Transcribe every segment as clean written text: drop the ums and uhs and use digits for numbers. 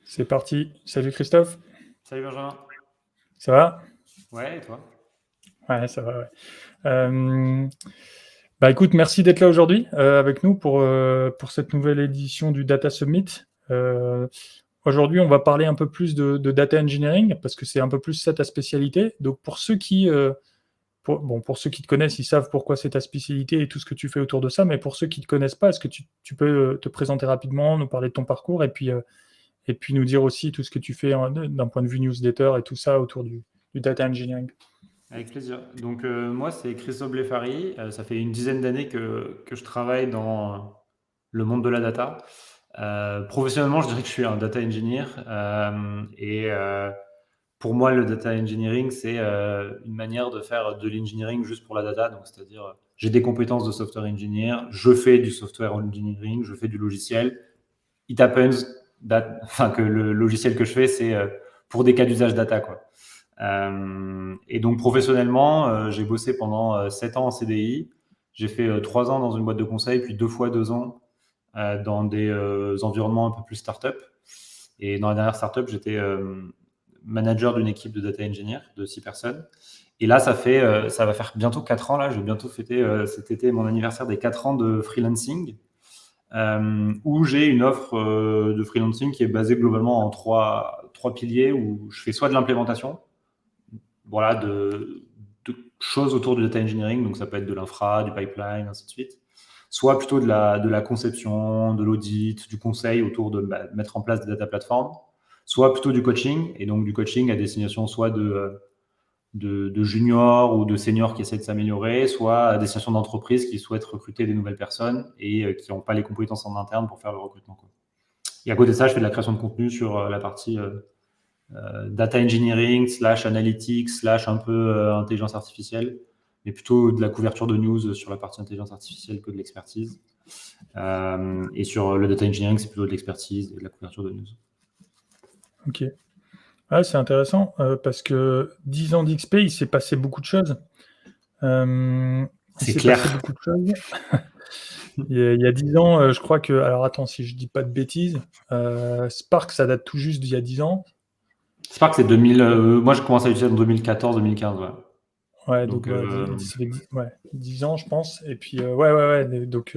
C'est parti. Salut Christophe, Salut Benjamin. ça va? Ouais, et toi? Ouais, ça va, ouais. Euh, Bah écoute, merci d'être là aujourd'hui avec nous pour cette nouvelle édition du Data Summit. Euh, Aujourd'hui, on va parler un peu plus de data engineering parce que c'est un peu plus ça ta spécialité. Donc pour ceux qui te connaissent, ils savent pourquoi c'est ta spécialité et tout ce que tu fais autour de ça. Mais pour ceux qui te connaissent pas, est-ce que tu peux te présenter rapidement, nous parler de ton parcours et puis nous dire aussi tout ce que tu fais d'un point de vue newsletter et tout ça autour du data engineering. Avec plaisir. Donc moi, c'est Christophe Blefari. Ça fait une dizaine d'années que je travaille dans le monde de la data. Professionnellement, je dirais que je suis un data engineer. Pour moi, le data engineering, c'est une manière de faire de l'engineering juste pour la data. Donc, c'est-à-dire, j'ai des compétences de software engineer, je fais du software engineering, je fais du logiciel. It happens que le logiciel que je fais, c'est pour des cas d'usage data, quoi. Et donc professionnellement, j'ai bossé pendant 7 ans en CDI. J'ai fait 3 ans dans une boîte de conseil, puis 2 fois 2 ans dans des environnements un peu plus start-up. Et dans la dernière start-up, j'étais manager d'une équipe de data engineer de 6 personnes. Et là, ça va faire bientôt 4 ans. Là, je vais bientôt fêter cet été mon anniversaire des 4 ans de freelancing, où j'ai une offre de freelancing qui est basée globalement en trois piliers, où je fais soit de l'implémentation, voilà, de choses autour du data engineering, donc ça peut être de l'infra, du pipeline, ainsi de suite, soit plutôt de la conception, de l'audit, du conseil autour de mettre en place des data platforms, soit plutôt du coaching, et donc du coaching à destination soit de juniors ou de seniors qui essaient de s'améliorer, soit à destination d'entreprises qui souhaitent recruter des nouvelles personnes et qui n'ont pas les compétences en interne pour faire le recrutement, quoi. Et à côté de ça, je fais de la création de contenu sur la partie data engineering, slash analytics, slash un peu intelligence artificielle, mais plutôt de la couverture de news sur la partie intelligence artificielle que de l'expertise. Et sur le data engineering, c'est plutôt de l'expertise et de la couverture de news. Ok. Ouais, c'est intéressant parce que 10 ans d'XP, il s'est passé beaucoup de choses. Il C'est s'est passé clair. beaucoup de choses. Il y a 10 ans, je crois que. Alors attends, si je dis pas de bêtises, Spark, ça date tout juste d'il y a 10 ans. Spark, c'est 2000. Moi, je commence à l'utiliser en 2014-2015. Ouais. Ouais, donc Donc, bah, ça fait 10 ans, je pense. Et puis, ouais. Donc,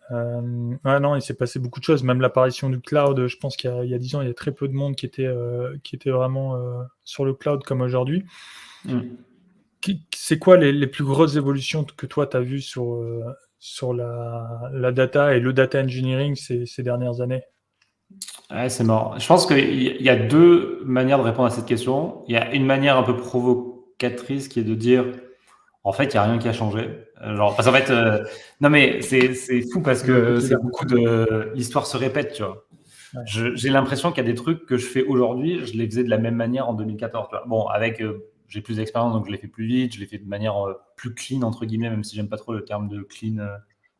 non, il s'est passé beaucoup de choses. Même l'apparition du cloud, je pense qu'il y a 10 ans, il y a très peu de monde qui était vraiment sur le cloud comme aujourd'hui. C'est quoi les plus grosses évolutions que toi, tu as vues sur la data et le data engineering ces dernières années? ouais, c'est marrant. Je pense qu'il y a deux manières de répondre à cette question. Il y a une manière un peu provocatrice qui est de dire, en fait, il n'y a rien qui a changé. Genre, parce qu'en fait, non mais c'est fou parce Je vois ce que que tu veux c'est dire. beaucoup de l'histoire se répète, tu vois. Ouais. J'ai l'impression qu'il y a des trucs que je fais aujourd'hui, je les faisais de la même manière en 2014. Tu vois. Bon, avec j'ai plus d'expérience, donc je les fais plus vite, je les fais de manière plus clean entre guillemets, même si j'aime pas trop le terme de clean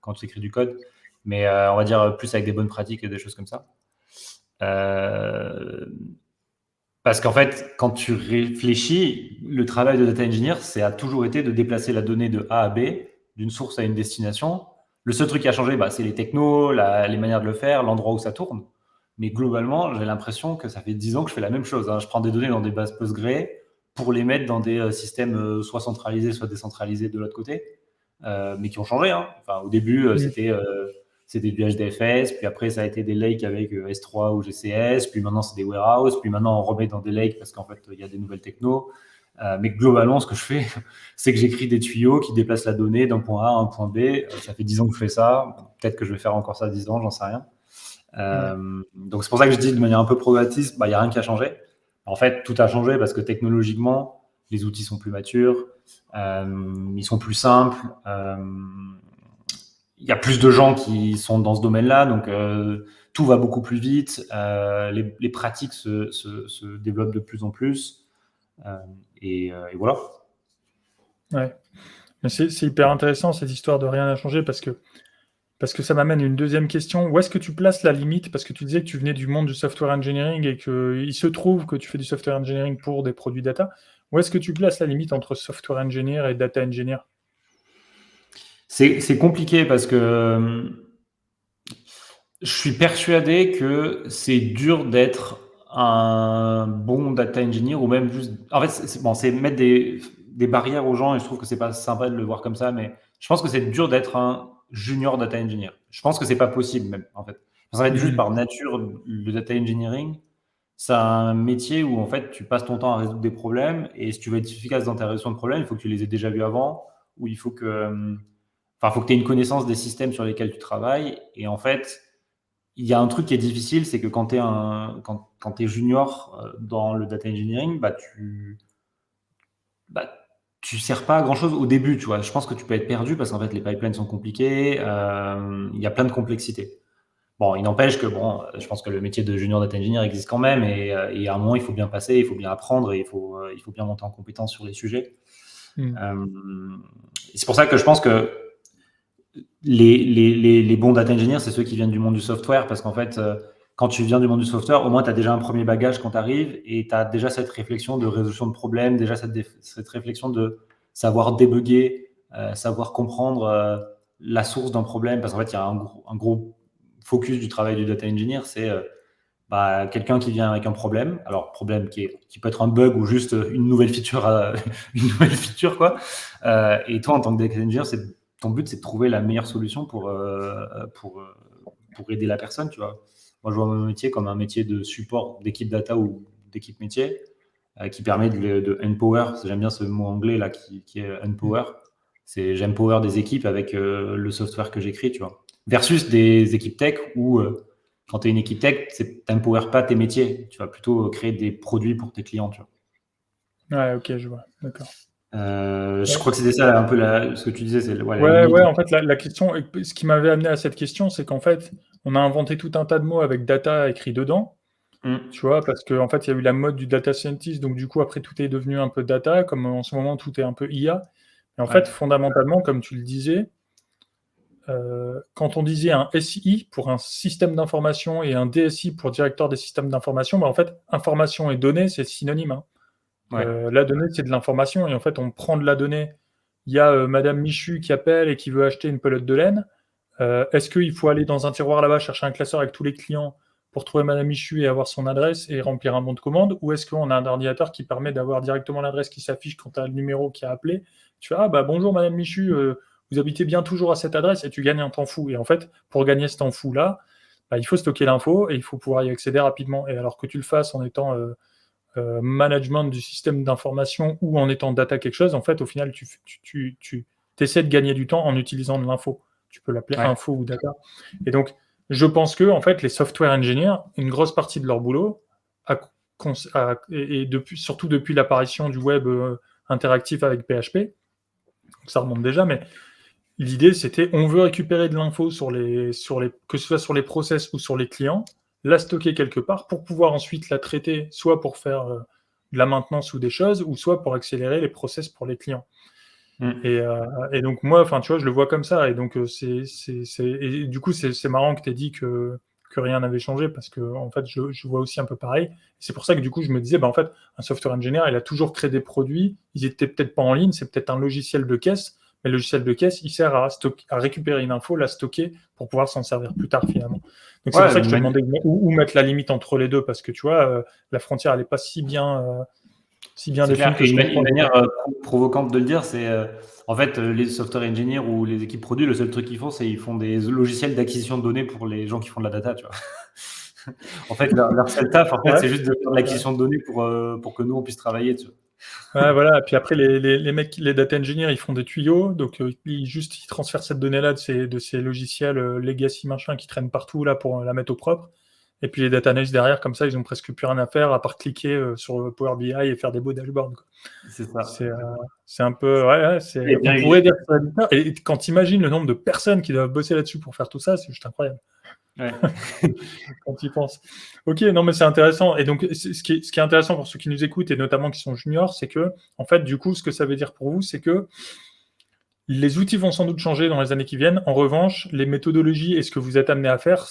quand tu écris du code, mais on va dire plus avec des bonnes pratiques et des choses comme ça. Euh, Parce qu'en fait, quand tu réfléchis, le travail de data engineer, c'est a toujours été de déplacer la donnée de A à B, d'une source à une destination. Le seul truc qui a changé, c'est les technos, les manières de le faire, l'endroit où ça tourne. Mais globalement, j'ai l'impression que ça fait 10 ans que je fais la même chose, hein. Je prends des données dans des bases Postgre pour les mettre dans des systèmes soit centralisés, soit décentralisés de l'autre côté, mais qui ont changé, hein. Enfin, au début, Mm. c'était du HDFS, puis après ça a été des lakes avec S3 ou GCS, puis maintenant c'est des warehouses, puis maintenant on remet dans des lakes parce qu'en fait il y a des nouvelles technos. Mais globalement, ce que je fais, c'est que j'écris des tuyaux qui déplacent la donnée d'un point A à un point B. Ça fait 10 ans que je fais ça. Peut-être que je vais faire encore ça 10 ans, j'en sais rien. Ouais. Donc c'est pour ça que je dis de manière un peu progressiste, il n'y a rien qui a changé. En fait, tout a changé parce que technologiquement, les outils sont plus matures, ils sont plus simples. Il y a plus de gens qui sont dans ce domaine-là, donc tout va beaucoup plus vite, les pratiques se développent de plus en plus, et voilà. Ouais. Mais c'est hyper intéressant cette histoire de rien n'a changé parce que ça m'amène à une deuxième question. Où est-ce que tu places la limite? Parce que tu disais que tu venais du monde du software engineering et qu'il se trouve que tu fais du software engineering pour des produits data. Où est-ce que tu places la limite entre software engineer et data engineer? C'est compliqué parce que Je suis persuadé que c'est dur d'être un bon data engineer ou même juste. En fait, c'est mettre des barrières aux gens et je trouve que c'est pas sympa de le voir comme ça, mais je pense que c'est dur d'être un junior data engineer. Je pense que c'est pas possible même, en fait. Ça va être juste Hmm. par nature le data engineering. C'est un métier où en fait tu passes ton temps à résoudre des problèmes et si tu veux être efficace dans ta résolution de problèmes, il faut que tu les aies déjà vus avant ou il faut que, enfin, faut que tu aies une connaissance des systèmes sur lesquels tu travailles et en fait il y a un truc qui est difficile, c'est que quand tu es, quand es junior dans le data engineering, bah, tu sers pas à grand chose au début, tu vois. Je pense que tu peux être perdu parce qu'en fait, les pipelines sont compliqués, il y a plein de complexité. Bon, il n'empêche que bon, je pense que le métier de junior data engineer existe quand même et à un moment, il faut bien passer, il faut bien apprendre et il faut bien monter en compétence sur les sujets. Hmm. Euh, c'est pour ça que je pense que les bons data engineers, c'est ceux qui viennent du monde du software, parce qu'en fait, quand tu viens du monde du software, au moins, tu as déjà un premier bagage quand tu arrives, et tu as déjà cette réflexion de résolution de problèmes, déjà cette réflexion de savoir débugger, savoir comprendre la source d'un problème, parce qu'en fait, il y a un gros focus du travail du data engineer, c'est quelqu'un qui vient avec un problème, alors problème qui peut être un bug ou juste une nouvelle feature, une nouvelle feature quoi. Et toi, en tant que data engineer, ton but, c'est de trouver la meilleure solution pour aider la personne, tu vois. Moi, je vois mon métier comme un métier de support d'équipe data ou d'équipe métier qui permet de empower. J'aime bien ce mot anglais là qui est empower. C'est j'empower des équipes avec le software que j'écris, tu vois. Versus des équipes tech où quand tu es une équipe tech, tu n'empowers pas tes métiers. Tu vas plutôt créer des produits pour tes clients, tu vois. Ouais, ok, je vois. D'accord. Je crois que c'était ça un peu ce que tu disais, c'est la Ouais, limite. ouais, en fait, la question, ce qui m'avait amené à cette question, c'est qu'en fait, on a inventé tout un tas de mots avec data écrit dedans, Mm. tu vois, parce qu'en fait, il y a eu la mode du data scientist, donc du coup, après, tout est devenu un peu data, comme en ce moment, tout est un peu IA. Et en fait, Ouais, fondamentalement, comme tu le disais, quand on disait un SI pour un système d'information et un DSI pour directeur des systèmes d'information, bah, en fait, information et données, c'est synonyme, hein. ouais, La donnée, c'est de l'information, et en fait, on prend de la donnée. Il y a Madame Michu qui appelle et qui veut acheter une pelote de laine. Est-ce qu'il faut aller dans un tiroir là-bas, chercher un classeur avec tous les clients pour trouver Madame Michu et avoir son adresse et remplir un bon de commande? Ou est-ce qu'on a un ordinateur qui permet d'avoir directement l'adresse qui s'affiche quand tu as le numéro qui a appelé? Tu fais, ah bah bonjour Madame Michu, vous habitez bien toujours à cette adresse, et tu gagnes un temps fou. Et en fait, pour gagner ce temps fou-là, bah, il faut stocker l'info et il faut pouvoir y accéder rapidement. Et alors que tu le fasses en étant management du système d'information ou en étant data quelque chose, en fait, au final, tu essaies de gagner du temps en utilisant de l'info. Tu peux l'appeler ouais, info ou data. Et donc, je pense que, en fait, les software engineers, une grosse partie de leur boulot, et depuis, surtout depuis l'apparition du web interactif avec PHP, donc ça remonte déjà, mais l'idée, c'était on veut récupérer de l'info que ce soit sur les process ou sur les clients, la stocker quelque part pour pouvoir ensuite la traiter, soit pour faire de la maintenance ou des choses, ou soit pour accélérer les process pour les clients. mm. Et donc moi, enfin, tu vois, je le vois comme ça. Et donc et du coup, c'est marrant que tu aies dit que rien n'avait changé parce que en fait, je vois aussi un peu pareil. C'est pour ça que du coup, je me disais, bah, en fait, un software engineer, il a toujours créé des produits. Ils étaient peut-être pas en ligne, c'est peut-être un logiciel de caisse, mais le logiciel de caisse, il sert à récupérer une info, la stocker pour pouvoir s'en servir plus tard finalement. Donc c'est pour Ouais, ça que je te demandais où mettre la limite entre les deux parce que tu vois, la frontière, elle n'est pas si bien c'est définie clair. que Et je une comprends. manière provocante de le dire, c'est en fait les software engineers ou les équipes produits, le seul truc qu'ils font, c'est ils font des logiciels d'acquisition de données pour les gens qui font de la data, tu vois. En fait, leur seul taf, en fait, Ouais. c'est juste de faire de l'acquisition de données pour que nous, on puisse travailler dessus. Ouais, voilà. Et puis après, les mecs, les data engineers, ils font des tuyaux. Donc, ils transfèrent cette donnée-là de ces logiciels legacy machin qui traînent partout là pour la mettre au propre. Et puis les data analysts derrière, comme ça, ils ont presque plus rien à faire à part cliquer sur Power BI et faire des beaux dashboards, quoi. C'est ça. C'est euh, c'est un peu. Ouais, ouais, Et on bien, pourrait dire que c'est réducteur. Et quand tu imagines le nombre de personnes qui doivent bosser là-dessus pour faire tout ça, c'est juste incroyable ouais. quand tu y penses. Ok, non, mais c'est intéressant. Et donc, ce qui est intéressant pour ceux qui nous écoutent et notamment qui sont juniors, c'est que, en fait, du coup, ce que ça veut dire pour vous, c'est que les outils vont sans doute changer dans les années qui viennent. En revanche, les méthodologies et ce que vous êtes amené à faire,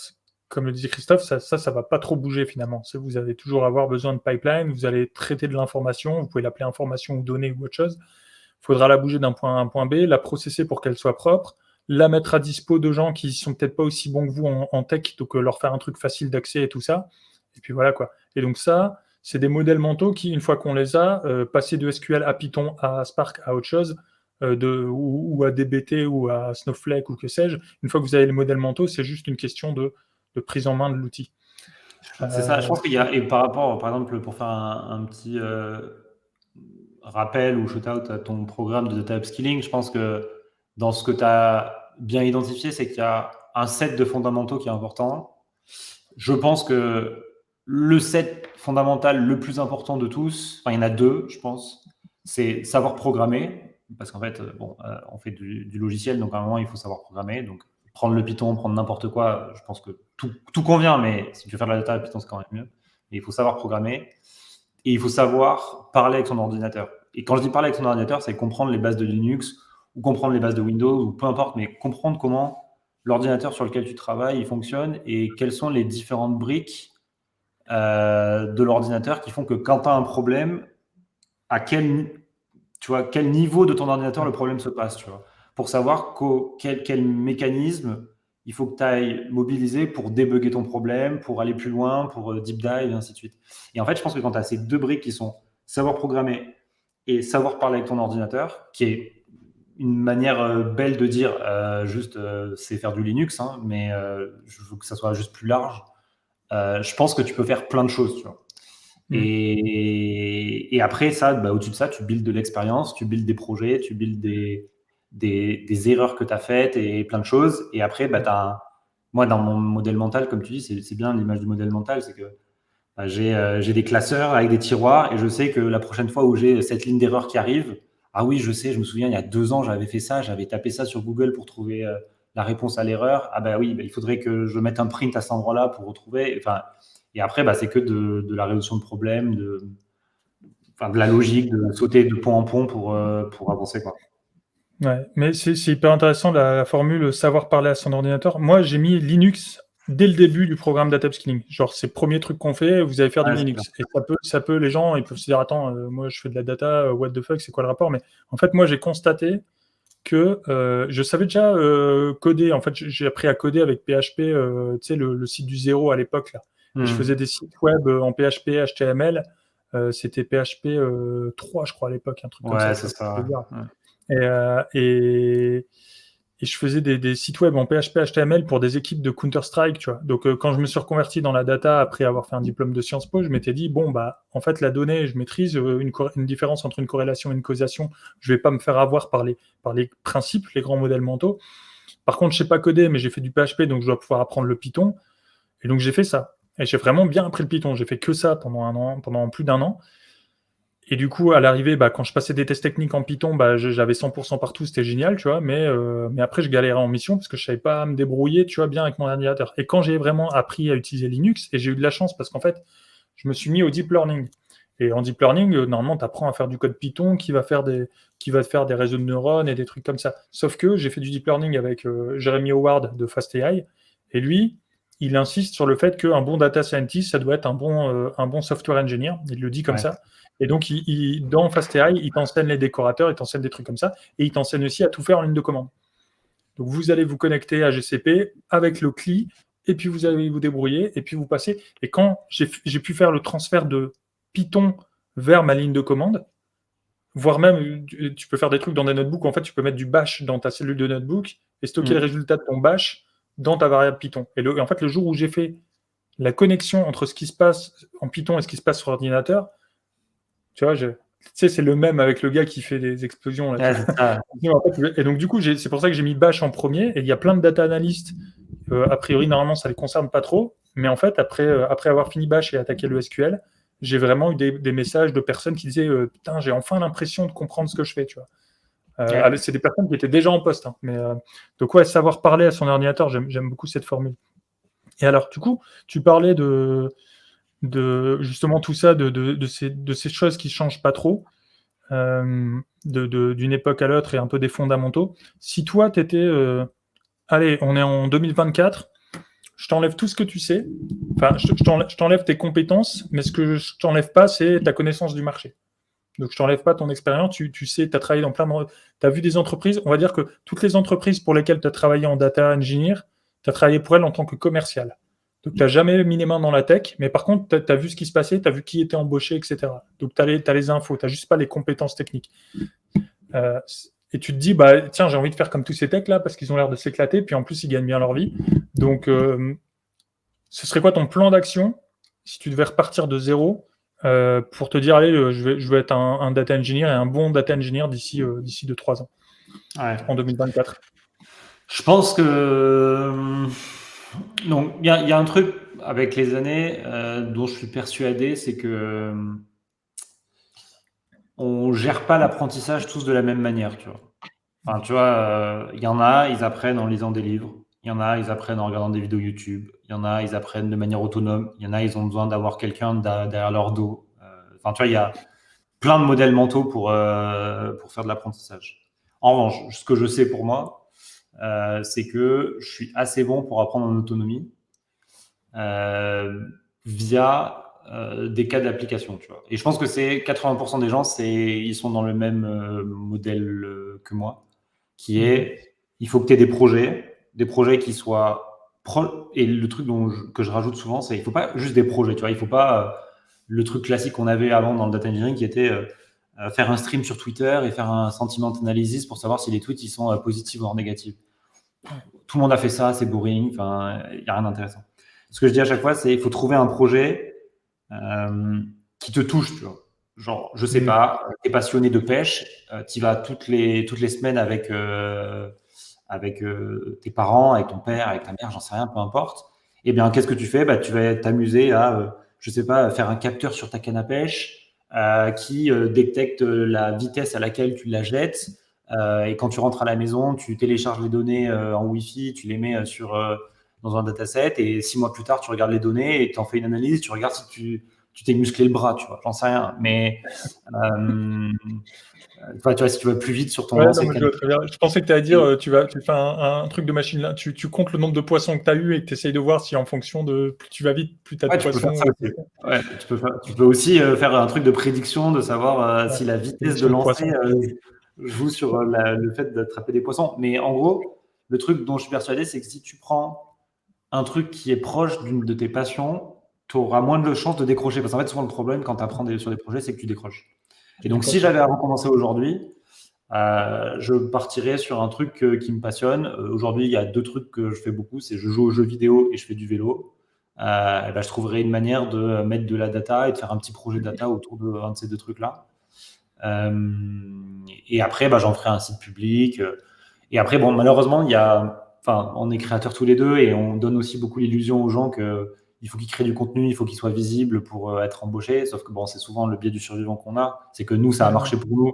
comme le disait Christophe, ça va pas trop bouger finalement. Vous allez toujours avoir besoin de pipeline, vous allez traiter de l'information, vous pouvez l'appeler information ou données ou autre chose. Il faudra la bouger d'un point A à un point B, la processer pour qu'elle soit propre, la mettre à dispo de gens qui sont peut-être pas aussi bons que vous en tech, donc leur faire un truc facile d'accès et tout ça. Et puis voilà quoi. Et donc ça, c'est des modèles mentaux qui, une fois qu'on les a, passer de SQL à Python, à Spark, à autre chose, ou à DBT ou à Snowflake ou que sais-je, une fois que vous avez les modèles mentaux, c'est juste une question de prise en main de l'outil. C'est ça, je pense qu'il y a, et par rapport, par exemple, pour faire un petit rappel ou shout-out à ton programme de data upskilling, je pense que dans ce que tu as bien identifié, c'est qu'il y a un set de fondamentaux qui est important. Je pense que le set fondamental le plus important de tous, enfin, il y en a deux, je pense, c'est savoir programmer, parce qu'en fait, on fait du logiciel, donc à un moment, il faut savoir programmer. Donc, prendre le Python, prendre n'importe quoi, je pense que tout convient, mais si tu veux faire de la data, le Python, c'est quand même mieux. Et il faut savoir programmer et il faut savoir parler avec son ordinateur. Et quand je dis parler avec son ordinateur, c'est comprendre les bases de Linux ou comprendre les bases de Windows ou peu importe, mais comprendre comment l'ordinateur sur lequel tu travailles il fonctionne et quelles sont les différentes briques de l'ordinateur qui font que quand tu as un problème, à quel niveau de ton ordinateur le problème se passe, tu vois, pour savoir quel mécanisme il faut que tu ailles mobiliser pour débugger ton problème, pour aller plus loin, pour deep dive, et ainsi de suite. Et en fait, je pense que quand tu as ces deux briques qui sont savoir programmer et savoir parler avec ton ordinateur, qui est une manière belle de dire juste c'est faire du Linux, hein, mais je veux que ça soit juste plus large, je pense que tu peux faire plein de choses, tu vois. Et après, ça, au-dessus de ça, tu builds de l'expérience, tu builds des projets, tu builds des erreurs que tu as faites et plein de choses. Et après, moi, dans mon modèle mental, comme tu dis, c'est bien l'image du modèle mental, c'est que j'ai des classeurs avec des tiroirs et je sais que la prochaine fois où j'ai cette ligne d'erreur qui arrive, ah oui, je sais, je me souviens, il y a 2 ans, j'avais fait ça, j'avais tapé ça sur Google pour trouver la réponse à l'erreur. Ah bah oui, il faudrait que je mette un print à cet endroit-là pour retrouver. Enfin, et après, c'est que de la résolution de problèmes, de la logique, de sauter de pont en pont pour avancer, quoi. Ouais, mais c'est hyper intéressant la formule savoir parler à son ordinateur. Moi, j'ai mis Linux dès le début du programme Data Upskilling. Genre, c'est le premier truc qu'on fait, vous allez faire du Linux. Et ça peut, les gens, ils peuvent se dire, attends, moi, je fais de la data, what the fuck, c'est quoi le rapport? Mais en fait, moi, j'ai constaté que je savais déjà coder. En fait, j'ai appris à coder avec PHP, tu sais, le site du zéro à l'époque, là. Et je faisais des sites web en PHP, HTML. C'était PHP 3, je crois, à l'époque, un truc comme ça. Ouais, c'est ça. Et je faisais des sites web en PHP, HTML pour des équipes de Counter-Strike, tu vois. Donc, quand je me suis reconverti dans la data après avoir fait un diplôme de Sciences Po, je m'étais dit, bon, en fait, la donnée, je maîtrise une différence entre une corrélation et une causation. Je vais pas me faire avoir par les principes, les grands modèles mentaux. Par contre, je sais pas coder, mais j'ai fait du PHP, donc je dois pouvoir apprendre le Python. Et donc, j'ai fait ça. Et j'ai vraiment bien appris le Python. J'ai fait que ça pendant plus d'1 an. Et du coup, à l'arrivée, quand je passais des tests techniques en Python, j'avais 100% partout, c'était génial, tu vois. Mais après, je galérais en mission parce que je savais pas me débrouiller, tu vois, bien avec mon ordinateur. Et quand j'ai vraiment appris à utiliser Linux, et j'ai eu de la chance parce qu'en fait, je me suis mis au deep learning. Et en deep learning, normalement, tu apprends à faire du code Python qui va faire des réseaux de neurones et des trucs comme ça. Sauf que j'ai fait du deep learning avec Jeremy Howard de FastAI. Et lui, il insiste sur le fait qu'un bon data scientist, ça doit être un bon software engineer. Il le dit comme ça. Et donc, dans FastAI, il t'enseigne les décorateurs, il t'enseigne des trucs comme ça, et il t'enseigne aussi à tout faire en ligne de commande. Donc, vous allez vous connecter à GCP avec le CLI, et puis vous allez vous débrouiller, et puis vous passez. Et quand j'ai pu faire le transfert de Python vers ma ligne de commande, voire même, tu peux faire des trucs dans des notebooks. En fait, tu peux mettre du bash dans ta cellule de notebook et stocker le résultat de ton bash dans ta variable Python. Et en fait, le jour où j'ai fait la connexion entre ce qui se passe en Python et ce qui se passe sur l'ordinateur, tu vois, tu sais, c'est le même avec le gars qui fait des explosions. Là, et donc, du coup, c'est pour ça que j'ai mis Bash en premier. Et il y a plein de data analystes. A priori, normalement, ça ne les concerne pas trop. Mais en fait, après avoir fini Bash et attaqué le SQL, j'ai vraiment eu des messages de personnes qui disaient putain, j'ai enfin l'impression de comprendre ce que je fais, tu vois. C'est des personnes qui étaient déjà en poste. Hein, mais, donc, ouais, savoir parler à son ordinateur, j'aime beaucoup cette formule. Et alors, du coup, tu parlais de justement tout ça, de ces choses qui ne changent pas trop, d'une époque à l'autre et un peu des fondamentaux. Si toi, tu étais... allez, on est en 2024, je t'enlève tout ce que tu sais, enfin, je t'enlève tes compétences, mais ce que je t'enlève pas, c'est ta connaissance du marché. Donc, je t'enlève pas ton expérience. Tu sais, tu as travaillé dans tu as vu des entreprises. On va dire que toutes les entreprises pour lesquelles tu as travaillé en data engineer, tu as travaillé pour elles en tant que commercial. Donc, tu n'as jamais mis les mains dans la tech, mais par contre, tu as vu ce qui se passait, tu as vu qui était embauché, etc. Donc, tu as les infos, tu n'as juste pas les compétences techniques. Et tu te dis, bah, tiens, j'ai envie de faire comme tous ces techs là, parce qu'ils ont l'air de s'éclater, puis en plus, ils gagnent bien leur vie. Donc, ce serait quoi ton plan d'action si tu devais repartir de zéro pour te dire, allez, je vais être un data engineer et un bon data engineer d'ici 2-3 ans, en 2024? Je pense que donc il y a un truc avec les années dont je suis persuadé, c'est que on gère pas l'apprentissage tous de la même manière, tu vois. Enfin, tu vois, il y en a, ils apprennent en lisant des livres. Il y en a, ils apprennent en regardant des vidéos YouTube. Il y en a, ils apprennent de manière autonome. Il y en a, ils ont besoin d'avoir quelqu'un derrière leur dos. Enfin, tu vois, il y a plein de modèles mentaux pour faire de l'apprentissage. En revanche, ce que je sais pour moi, c'est que je suis assez bon pour apprendre en autonomie via des cas d'application, tu vois. Et je pense que c'est 80% des gens, ils sont dans le même modèle que moi, qui est, il faut que tu aies des projets qui soient et le truc que je rajoute souvent, c'est il faut pas juste des projets, tu vois. Il faut pas le truc classique qu'on avait avant dans le data engineering qui était faire un stream sur Twitter et faire un sentiment analysis pour savoir si les tweets ils sont positifs ou négatifs. Tout le monde a fait ça, c'est boring, enfin, il n'y a rien d'intéressant. Ce que je dis à chaque fois, c'est il faut trouver un projet qui te touche, tu vois. Genre, je sais pas, tu es passionné de pêche, tu vas toutes les semaines avec tes parents, avec ton père, avec ta mère, j'en sais rien, peu importe. Eh bien, qu'est-ce que tu fais? Bah, tu vas t'amuser à, je sais pas, faire un capteur sur ta canne à pêche qui détecte la vitesse à laquelle tu la jettes. Et quand tu rentres à la maison, tu télécharges les données en Wi-Fi, tu les mets dans un dataset, et 6 mois plus tard, tu regardes les données et tu en fais une analyse, tu regardes si tu t'es musclé le bras, tu vois, j'en sais rien. Mais tu vois, si tu vas plus vite sur ton lancer de canne. Je pensais que tu allais dire, tu fais un truc de machine là, tu comptes le nombre de poissons que tu as eu et que tu essayes de voir si en fonction de plus tu vas vite, plus tu as de poissons. Ouais, tu peux aussi faire un truc de prédiction, de savoir si la vitesse de lancer joue sur le fait d'attraper des poissons. Mais en gros, le truc dont je suis persuadé, c'est que si tu prends un truc qui est proche d'une de tes passions, tu auras moins de chances de décrocher. Parce qu'en fait, souvent, le problème quand tu apprends sur des projets, c'est que tu décroches. Et donc, si j'avais à recommencer aujourd'hui, je partirais sur un truc qui me passionne. Aujourd'hui, il y a 2 trucs que je fais beaucoup, c'est je joue aux jeux vidéo et je fais du vélo. Et ben, je trouverais une manière de mettre de la data et de faire un petit projet data autour de ces 2 trucs-là. Et après, bah, j'en ferai un site public. Et après, bon, malheureusement, on est créateurs tous les deux et on donne aussi beaucoup l'illusion aux gens qu'il faut qu'ils créent du contenu, il faut qu'ils soient visibles pour être embauchés. Sauf que bon, c'est souvent le biais du survivant qu'on a. C'est que nous, ça a marché pour nous.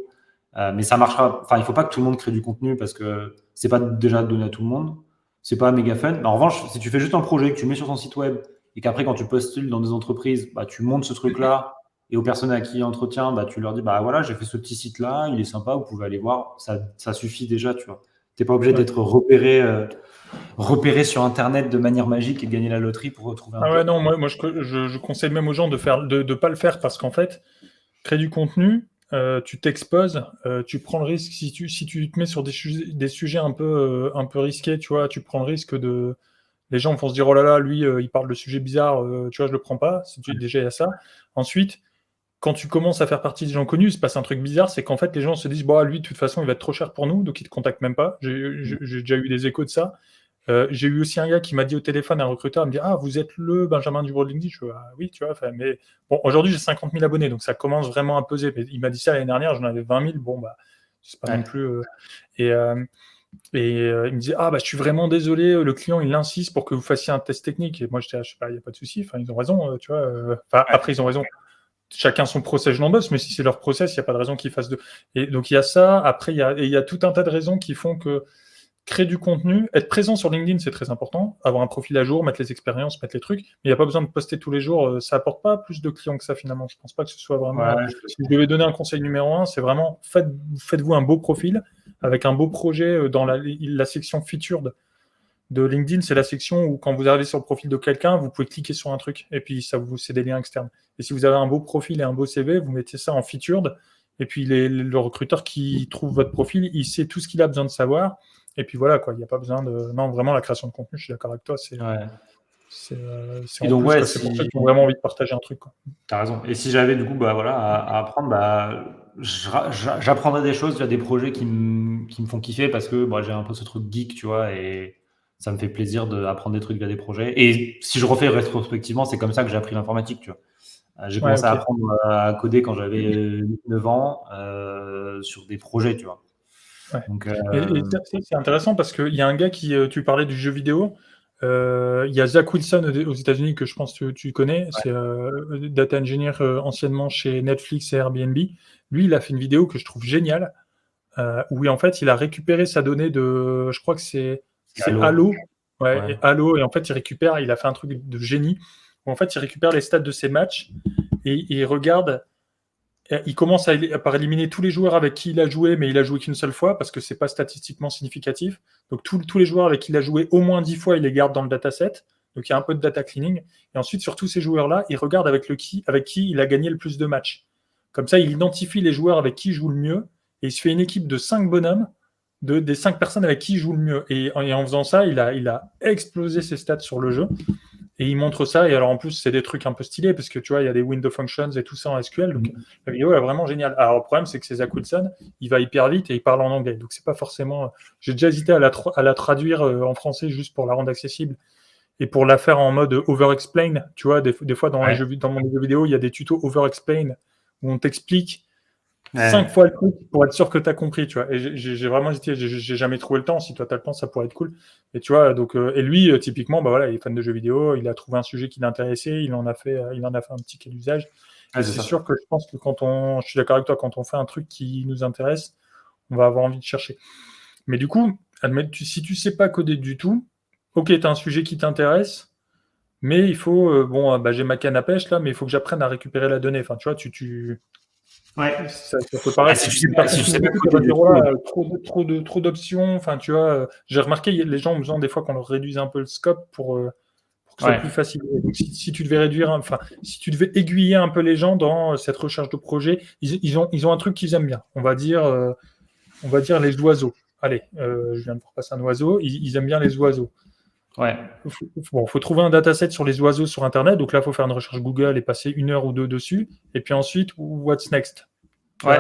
Mais ça marchera. Enfin, il faut pas que tout le monde crée du contenu parce que c'est pas déjà donné à tout le monde. C'est pas méga fun. Mais en revanche, si tu fais juste un projet que tu mets sur ton site web et qu'après, quand tu postules dans des entreprises, bah, tu montes ce truc-là et aux personnes à qui entretien, bah, tu leur dis, bah voilà, j'ai fait ce petit site-là, il est sympa, vous pouvez aller voir. Ça suffit déjà, tu vois. T'es pas obligé d'être repéré sur Internet de manière magique et de gagner la loterie pour retrouver un job. Ouais, non, moi je conseille même aux gens de pas le faire parce qu'en fait, créer du contenu, tu t'exposes, tu prends le risque, si tu te mets sur des sujets un peu risqués, tu vois, tu prends le risque de... Les gens vont se dire, oh là là, lui, il parle de sujets bizarres, tu vois, je le prends pas. Déjà, il y a ça. Ensuite, quand tu commences à faire partie des gens connus, il se passe un truc bizarre, c'est qu'en fait, les gens se disent, bah, lui, de toute façon, il va être trop cher pour nous, donc ils te contactent même pas. J'ai déjà eu des échos de ça. J'ai eu aussi un gars qui m'a dit au téléphone, un recruteur, il me dit, ah, vous êtes le Benjamin Dubois de LinkedIn. Je fais, ah, oui, tu vois, mais bon, aujourd'hui, j'ai 50 000 abonnés, donc ça commence vraiment à peser. Mais il m'a dit ça l'année dernière, j'en avais 20 000. Bon, bah, c'est pas non plus. Et il me dit, ah, bah, je suis vraiment désolé, le client, il insiste pour que vous fassiez un test technique. Et moi, j'étais, je sais pas, il n'y a pas de souci. Enfin, ils ont raison, tu vois. Après, ils ont raison. Chacun son process, je n'en bosse, mais si c'est leur process, il n'y a pas de raison qu'ils fassent de. Et donc, il y a ça. Après, il y a tout un tas de raisons qui font que créer du contenu, être présent sur LinkedIn, c'est très important. Avoir un profil à jour, mettre les expériences, mettre les trucs. Mais il n'y a pas besoin de poster tous les jours. Ça apporte pas plus de clients que ça, finalement. Je pense pas que ce soit vraiment. Si je devais donner un conseil numéro 1, c'est vraiment faites-vous un beau profil avec un beau projet dans la section featured de LinkedIn. C'est la section où, quand vous arrivez sur le profil de quelqu'un, vous pouvez cliquer sur un truc et puis c'est des liens externes. Et si vous avez un beau profil et un beau CV, vous mettez ça en featured Et puis le recruteur qui trouve votre profil, il sait tout ce qu'il a besoin de savoir. Et puis voilà, quoi. Il n'y a pas besoin de. Non, vraiment, la création de contenu, je suis d'accord avec toi. C'est Et en donc, plus, ouais, quoi. C'est pour ceux qui ont vraiment envie de partager un truc, quoi. t'as raison. Et si j'avais du coup voilà, à apprendre, j'apprendrais des choses via des projets qui me font kiffer parce que j'ai un peu ce truc geek, tu vois, et ça me fait plaisir d'apprendre des trucs via des projets. Et si je refais rétrospectivement, c'est comme ça que j'ai appris l'informatique, tu vois. J'ai Ouais, commencé à ok. apprendre à coder quand j'avais 9 ans sur des projets, tu vois. Ouais. Donc, Et c'est intéressant parce qu'il y a un gars qui, tu parlais du jeu vidéo, il y a Zach Wilson aux États-Unis que je pense que tu connais, c'est data engineer anciennement chez Netflix et Airbnb. Lui, il a fait une vidéo que je trouve géniale, où en fait, il a récupéré sa donnée de, je crois que c'est c'est Halo. Halo, ouais, Ouais. et Halo, et en fait, il a fait un truc de génie, où en fait, il récupère les stats de ses matchs et il regarde. Il commence par éliminer tous les joueurs avec qui il a joué, mais il a joué qu'une seule fois parce que c'est pas statistiquement significatif. Donc tous les joueurs avec qui il a joué au moins 10 fois, il les garde dans le dataset. Donc il y a un peu de data cleaning. Et ensuite, sur tous ces joueurs-là, il regarde avec qui il a gagné le plus de matchs. Comme ça, il identifie les joueurs avec qui il joue le mieux et il se fait une équipe de 5 bonhommes, des 5 personnes avec qui il joue le mieux. Et en faisant ça, il a explosé ses stats sur le jeu. Et il montre ça, et alors en plus, c'est des trucs un peu stylés, parce que tu vois, il y a des window functions et tout ça en SQL, donc la vidéo est vraiment géniale. Alors le problème, c'est que c'est Zach Wilson, il va hyper vite et il parle en anglais, donc c'est pas forcément. J'ai déjà hésité à la traduire en français juste pour la rendre accessible et pour la faire en mode over-explain. Tu vois, des fois dans mon jeu vidéo, il y a des tutos over-explain où on t'explique 5 fois le truc pour être sûr que tu as compris, tu vois. Et j'ai vraiment hésité, j'ai jamais trouvé le temps. Si toi tu as le temps, ça pourrait être cool. Et tu vois, donc, et lui, typiquement, bah voilà, il est fan de jeux vidéo, il a trouvé un sujet qui l'intéressait, il en a fait un petit cas d'usage. Et c'est sûr que je pense que je suis d'accord avec toi, quand on fait un truc qui nous intéresse, on va avoir envie de chercher. Mais du coup, si tu sais pas coder du tout, ok, tu as un sujet qui t'intéresse, mais il faut, j'ai ma canne à pêche là, mais il faut que j'apprenne à récupérer la donnée. Enfin, tu vois, Ouais. ça peut paraître. Si Une personne tu qui sais nous pas écoute, elle coder va du dire, tout, voilà, trop d'options. Enfin, tu vois, j'ai remarqué, les gens ont besoin des fois qu'on leur réduise un peu le scope pour que ce soit plus facile. Donc, si tu devais si tu devais aiguiller un peu les gens dans cette recherche de projet, ils ont un truc qu'ils aiment bien. On va dire les oiseaux. Allez, je viens de vous repasser un oiseau. Ils aiment bien les oiseaux. Ouais. Faut trouver un dataset sur les oiseaux sur Internet. Donc là, il faut faire une recherche Google et passer 1 heure ou 2 dessus. Et puis ensuite, what's next? Tu vois,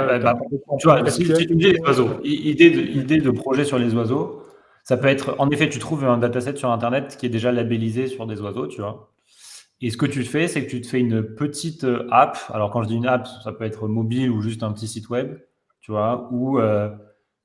tu vois, si SQL. tu me dis les oiseaux, idée de projet sur les oiseaux, ça peut être, en effet, tu trouves un dataset sur Internet qui est déjà labellisé sur des oiseaux, tu vois. Et ce que tu fais, c'est que tu te fais une petite app. Alors, quand je dis une app, ça peut être mobile ou juste un petit site web, tu vois, où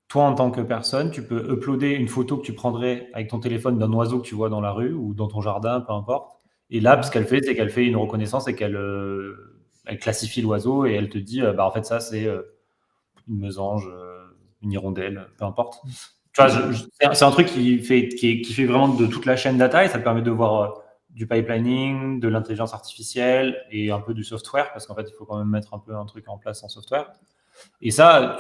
toi, en tant que personne, tu peux uploader une photo que tu prendrais avec ton téléphone d'un oiseau que tu vois dans la rue ou dans ton jardin, peu importe. Et là, ce qu'elle fait, c'est qu'elle fait une reconnaissance et elle classifie l'oiseau et elle te dit, en fait, ça, c'est une mésange, une hirondelle, peu importe. Tu vois, c'est un truc qui fait vraiment de toute la chaîne data et ça te permet de voir du pipelining, de l'intelligence artificielle et un peu du software parce qu'en fait, il faut quand même mettre un peu un truc en place en software. Et ça,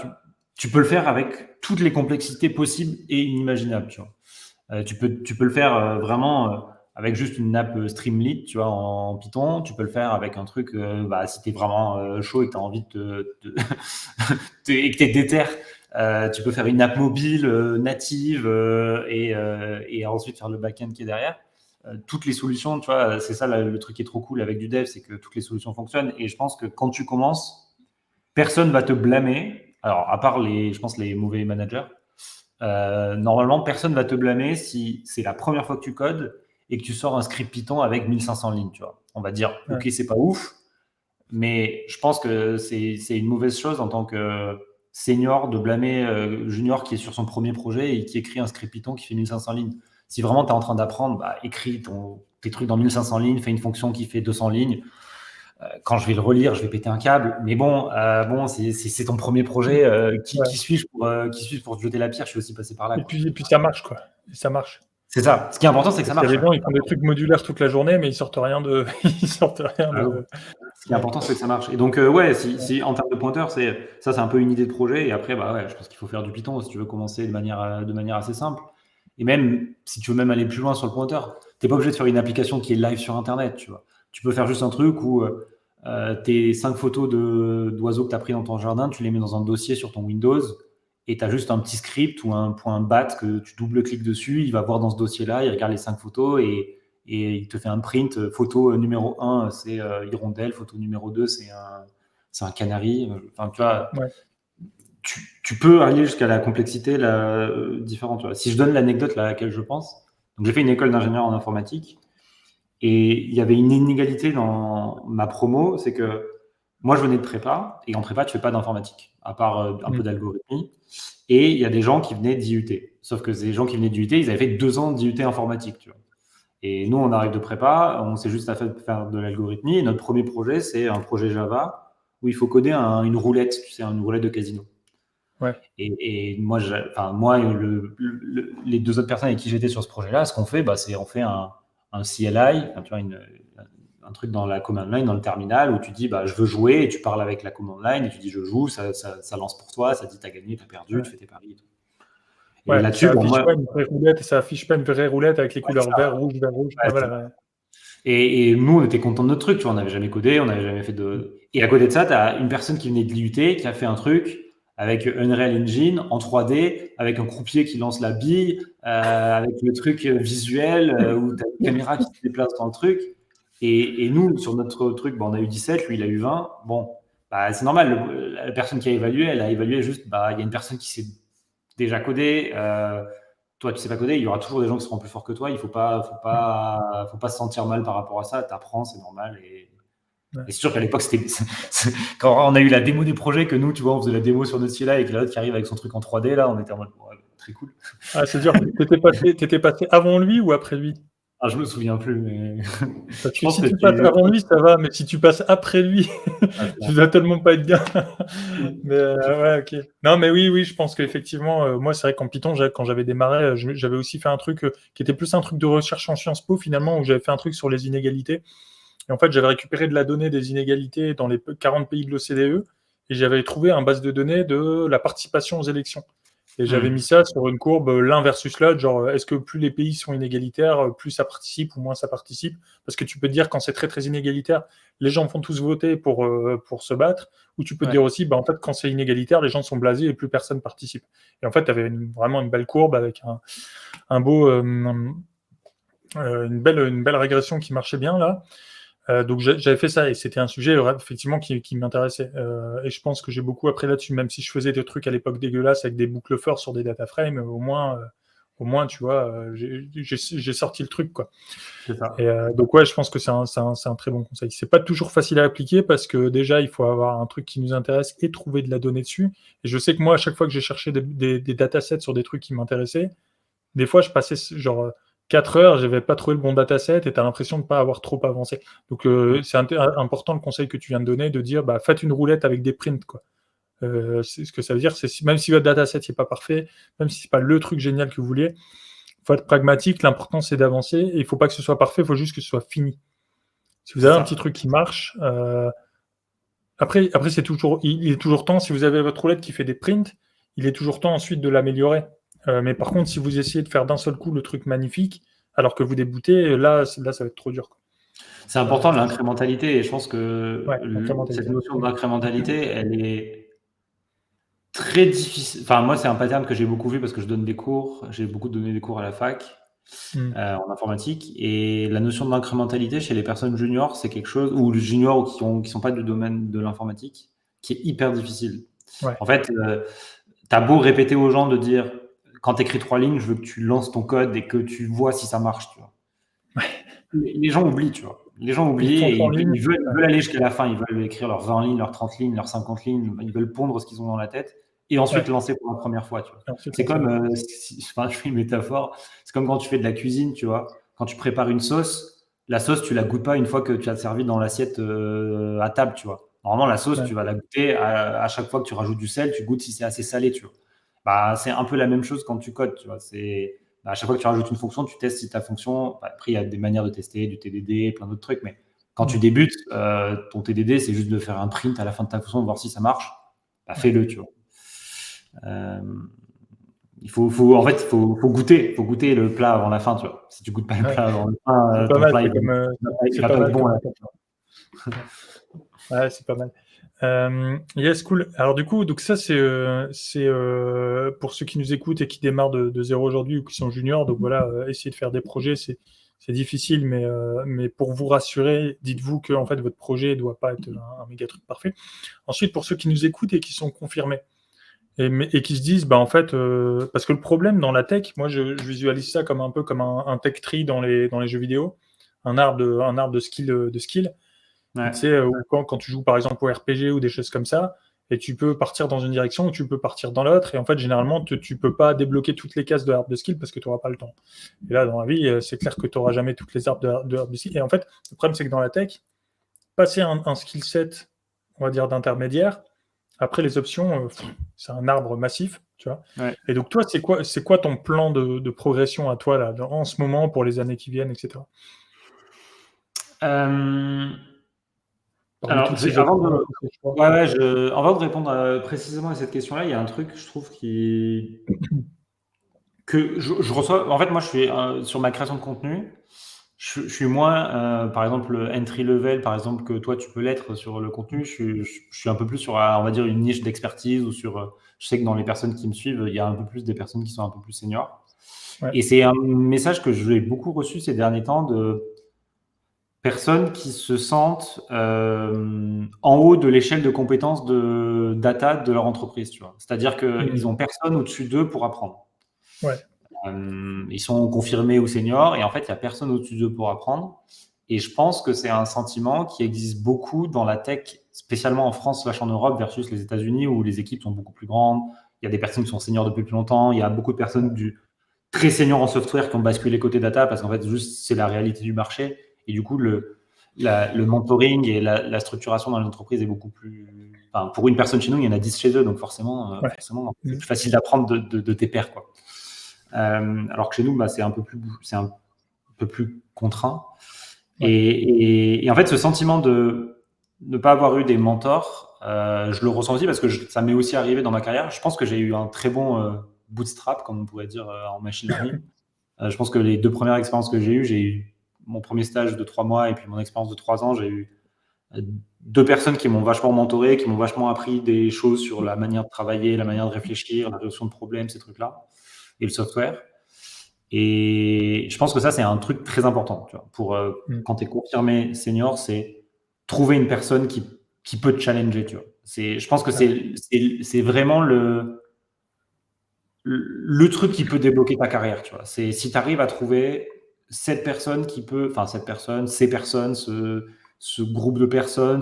tu peux le faire avec toutes les complexités possibles et inimaginables. Tu vois. Tu peux le faire vraiment avec juste une app Streamlit, tu vois, en Python. Tu peux le faire avec un truc, si tu es vraiment chaud et que tu as envie et que tu es déter, tu peux faire une app mobile native et ensuite faire le back-end qui est derrière. Toutes les solutions, tu vois, c'est ça le truc qui est trop cool avec du dev, c'est que toutes les solutions fonctionnent. Et je pense que quand tu commences, personne va te blâmer. Alors, à part je pense, les mauvais managers. Normalement, personne va te blâmer si c'est la première fois que tu codes et que tu sors un script Python avec 1500 lignes, tu vois. On va dire, ok, c'est pas ouf, mais je pense que c'est une mauvaise chose en tant que senior de blâmer junior qui est sur son premier projet et qui écrit un script Python qui fait 1500 lignes. Si vraiment tu es en train d'apprendre, écris tes trucs dans 1500 lignes, fais une fonction qui fait 200 lignes. Quand je vais le relire, je vais péter un câble. Mais bon, c'est ton premier projet. Qui suis-je pour te jeter la pierre? Je suis aussi passé par là. Et puis ça marche, quoi. Et ça marche. C'est ça. Ce qui est important, c'est que ça marche. Il y a des gens, ils font des trucs modulaires toute la journée, mais ils sortent rien de. Ce qui est important, c'est que ça marche. Et donc, si en termes de pointeurs, c'est un peu une idée de projet. Et après, je pense qu'il faut faire du Python si tu veux commencer de manière assez simple. Et même, si tu veux même aller plus loin sur le pointeur, tu n'es pas obligé de faire une application qui est live sur Internet, tu vois. Tu peux faire juste un truc où tes 5 photos d'oiseaux que tu as pris dans ton jardin, tu les mets dans un dossier sur ton Windows et tu as juste un petit script ou un point bat que tu double-cliques dessus, il va voir dans ce dossier-là, il regarde les 5 photos et il te fait un print. Photo numéro 1, c'est hirondelle, photo numéro 2, c'est un canari. Enfin, tu vois, Ouais. tu peux aller jusqu'à la complexité différente. Tu vois. Si je donne l'anecdote à laquelle je pense, donc j'ai fait une école d'ingénieur en informatique et il y avait une inégalité dans ma promo, c'est que moi je venais de prépa et en prépa tu fais pas d'informatique, à part un peu d'algorithmie. Et il y a des gens qui venaient d'IUT. Sauf que ces gens qui venaient d'IUT, ils avaient fait 2 ans d'IUT informatique. Tu vois. Et nous, on arrive de prépa, on s'est juste à faire de l'algorithmie. Et notre premier projet, c'est un projet Java où il faut coder une roulette, tu sais, une roulette de casino. Ouais. Et moi, les 2 autres personnes avec qui j'étais sur ce projet-là, ce qu'on fait, c'est on fait un CLI, tu vois, un truc dans la command line, dans le terminal, où tu dis, je veux jouer, et tu parles avec la command line, et tu dis, je joue, ça lance pour toi, ça dit, t'as gagné, t'as perdu, tu fais tes paris. Et tout. Et Ouais, là-dessus, ça affiche moi, pas une vraie roulette et ça affiche pas une vraie roulette avec les couleurs vert, rouge, vert, rouge. ouais, Voilà, ouais. Et nous, on était contents de notre truc, tu vois, on n'avait jamais codé, on n'avait jamais fait de. Et à côté de ça, tu as une personne qui venait de l'IUT qui a fait un truc avec Unreal Engine en 3D, avec un croupier qui lance la bille, avec le truc visuel où tu as une caméra qui se déplace dans le truc. Et nous, sur notre truc, on a eu 17, lui, il a eu 20. Bon, c'est normal, la personne qui a évalué, elle a évalué juste, il y a une personne qui s'est déjà codé. Toi, tu sais pas coder, il y aura toujours des gens qui seront plus forts que toi. Il faut pas se sentir mal par rapport à ça. Tu apprends, c'est normal. Et c'est sûr qu'à l'époque, quand on a eu la démo des projets, que nous, tu vois, on faisait la démo sur notre site-là et que l'autre qui arrive avec son truc en 3D, là, on était en mode, ouais, très cool. Ah, c'est dur. T'étais passé avant lui ou après lui? Ah, je me souviens plus, mais Parce je que pense si que tu passes avant lui, ça va, mais si tu passes après lui, tu vas tellement pas être bien. Mais ouais, ok. Non, mais oui, je pense qu'effectivement, moi, c'est vrai qu'en Python, quand j'avais démarré, j'avais aussi fait un truc qui était plus un truc de recherche en Sciences Po, finalement, où j'avais fait un truc sur les inégalités. Et en fait, j'avais récupéré de la donnée des inégalités dans les 40 pays de l'OCDE et j'avais trouvé un base de données de la participation aux élections. Et j'avais mis ça sur une courbe l'un versus l'autre, genre est-ce que plus les pays sont inégalitaires, plus ça participe ou moins ça participe? Parce que tu peux te dire quand c'est très très inégalitaire, les gens vont tous voter pour se battre, ou tu peux te dire aussi, en fait, quand c'est inégalitaire, les gens sont blasés et plus personne participe. Et en fait, tu avais vraiment une belle courbe avec un beau, une belle régression qui marchait bien là. Donc j'avais fait ça et c'était un sujet effectivement qui m'intéressait. Et je pense que j'ai beaucoup appris là-dessus, même si je faisais des trucs à l'époque dégueulasses avec des boucles for sur des data frames, au moins tu vois, j'ai sorti le truc quoi. C'est ça. Et donc ouais, je pense que c'est un très bon conseil. C'est pas toujours facile à appliquer parce que déjà il faut avoir un truc qui nous intéresse et trouver de la donnée dessus. Et je sais que moi à chaque fois que j'ai cherché des datasets sur des trucs qui m'intéressaient, des fois je passais genre 4 heures, j'avais pas trouvé le bon dataset et tu as l'impression de pas avoir trop avancé. Donc c'est important le conseil que tu viens de donner de dire faites une roulette avec des prints quoi. C'est ce que ça veut dire, c'est même si votre dataset n'est pas parfait, même si c'est pas le truc génial que vous vouliez, il faut être pragmatique, l'important c'est d'avancer et il faut pas que ce soit parfait, il faut juste que ce soit fini. Si vous avez un petit truc qui marche, après il est toujours temps, si vous avez votre roulette qui fait des prints, il est toujours temps ensuite de l'améliorer. Mais par contre, si vous essayez de faire d'un seul coup le truc magnifique, alors que vous déboutez, là ça va être trop dur. C'est important l'incrémentalité et je pense que cette notion d'incrémentalité, elle est très difficile. Enfin, moi, c'est un pattern que j'ai beaucoup vu parce que je donne des cours. J'ai beaucoup donné des cours à la fac en informatique. Et la notion d'incrémentalité chez les personnes juniors, c'est quelque chose, ou juniors ou qui sont pas du domaine de l'informatique, qui est hyper difficile. Ouais. En fait, tu as beau répéter aux gens de dire, quand tu écris 3 lignes, je veux que tu lances ton code et que tu vois si ça marche. Tu vois. Les gens oublient, tu vois. Les gens oublient et ils veulent aller jusqu'à la fin. Ils veulent écrire leurs 20 lignes, leurs 30 lignes, leurs 50 lignes. Ils veulent pondre ce qu'ils ont dans la tête et ensuite lancer pour la première fois. Tu vois. C'est comme, je fais une métaphore, c'est comme quand tu fais de la cuisine, tu vois. Quand tu prépares une sauce, la sauce, tu la goûtes pas une fois que tu as servi dans l'assiette à table, tu vois. Normalement, la sauce, tu vas la goûter à chaque fois que tu rajoutes du sel, tu goûtes si c'est assez salé, tu vois. C'est un peu la même chose quand tu codes, tu vois. À chaque fois que tu rajoutes une fonction, tu testes si ta fonction. Après, il y a des manières de tester, du TDD, plein d'autres trucs. Mais quand tu débutes, ton TDD, c'est juste de faire un print à la fin de ta fonction, de voir si ça marche. Fais-le, tu vois. En fait, il faut goûter. Il faut goûter le plat avant la fin, tu vois. Si tu goûtes pas le plat avant la fin, ton plat, il va pas être bon. Ouais, c'est pas mal. Yes, cool. Alors du coup, donc ça c'est pour ceux qui nous écoutent et qui démarrent de zéro aujourd'hui ou qui sont juniors. Donc voilà, essayer de faire des projets, c'est difficile, mais pour vous rassurer, dites-vous que en fait votre projet doit pas être un méga truc parfait. Ensuite, pour ceux qui nous écoutent et qui sont confirmés et qui se disent, bah en fait, parce que le problème dans la tech, moi je visualise ça comme un peu comme un tech tree dans les jeux vidéo, un arbre de skill. Tu Ouais. sais, ou quand tu joues par exemple au RPG ou des choses comme ça, et tu peux partir dans une direction ou tu peux partir dans l'autre, et en fait, généralement, tu peux pas débloquer toutes les cases de l'arbre de skill parce que tu n'auras pas le temps. Et là, dans la vie, c'est clair que tu n'auras jamais toutes les arbres de l'arbre de skill. Et en fait, le problème, c'est que dans la tech, passer un skill set, on va dire, d'intermédiaire, après les options, c'est un arbre massif, tu vois. Ouais. Et donc, toi, c'est quoi ton plan de progression à toi, là, en ce moment, pour les années qui viennent, etc. Parmi Alors, toutes ces avant options, de, tous ces choix. ouais, ouais, avant de répondre précisément à cette question-là, il y a un truc, je trouve, que je reçois. En fait, moi, je suis sur ma création de contenu. Je suis moins, par exemple, entry level, par exemple, que toi, tu peux l'être sur le contenu. Je suis un peu plus sur, on va dire, une niche d'expertise ou sur. Je sais que dans les personnes qui me suivent, il y a un peu plus des personnes qui sont un peu plus seniors. Ouais. Et c'est un message que j'ai beaucoup reçu ces derniers temps de personnes qui se sentent en haut de l'échelle de compétences de data de leur entreprise, tu vois. C'est-à-dire qu'ils ont personne au-dessus d'eux pour apprendre. Ouais. Ils sont confirmés ou seniors et en fait, il n'y a personne au-dessus d'eux pour apprendre. Et je pense que c'est un sentiment qui existe beaucoup dans la tech, spécialement en France slash en Europe versus les États-Unis où les équipes sont beaucoup plus grandes. Il y a des personnes qui sont seniors depuis plus longtemps. Il y a beaucoup de personnes très seniors en software qui ont basculé côté data parce qu'en fait, juste, c'est la réalité du marché. Et du coup, le mentoring et la structuration dans les entreprises est beaucoup plus. Enfin, pour une personne chez nous, il y en a 10 chez eux, donc forcément, Ouais. c'est plus facile d'apprendre de tes pairs, quoi. Alors que chez nous, c'est un peu plus contraint. Ouais. Et en fait, ce sentiment de ne pas avoir eu des mentors, je le ressens aussi parce que ça m'est aussi arrivé dans ma carrière. Je pense que j'ai eu un très bon bootstrap, comme on pourrait dire en machine learning. Je pense que les 2 premières expériences que j'ai eu mon premier stage de 3 mois et puis mon expérience de 3 ans, j'ai eu 2 personnes qui m'ont vachement mentoré, qui m'ont vachement appris des choses sur la manière de travailler, la manière de réfléchir, la résolution de problèmes, ces trucs-là, et le software. Et je pense que ça, c'est un truc très important, tu vois, pour quand tu es confirmé senior, c'est trouver une personne qui peut te challenger, tu vois. Je pense que c'est vraiment le truc qui peut débloquer ta carrière, tu vois. C'est si tu arrives à trouver cette personne ces personnes, ce groupe de personnes,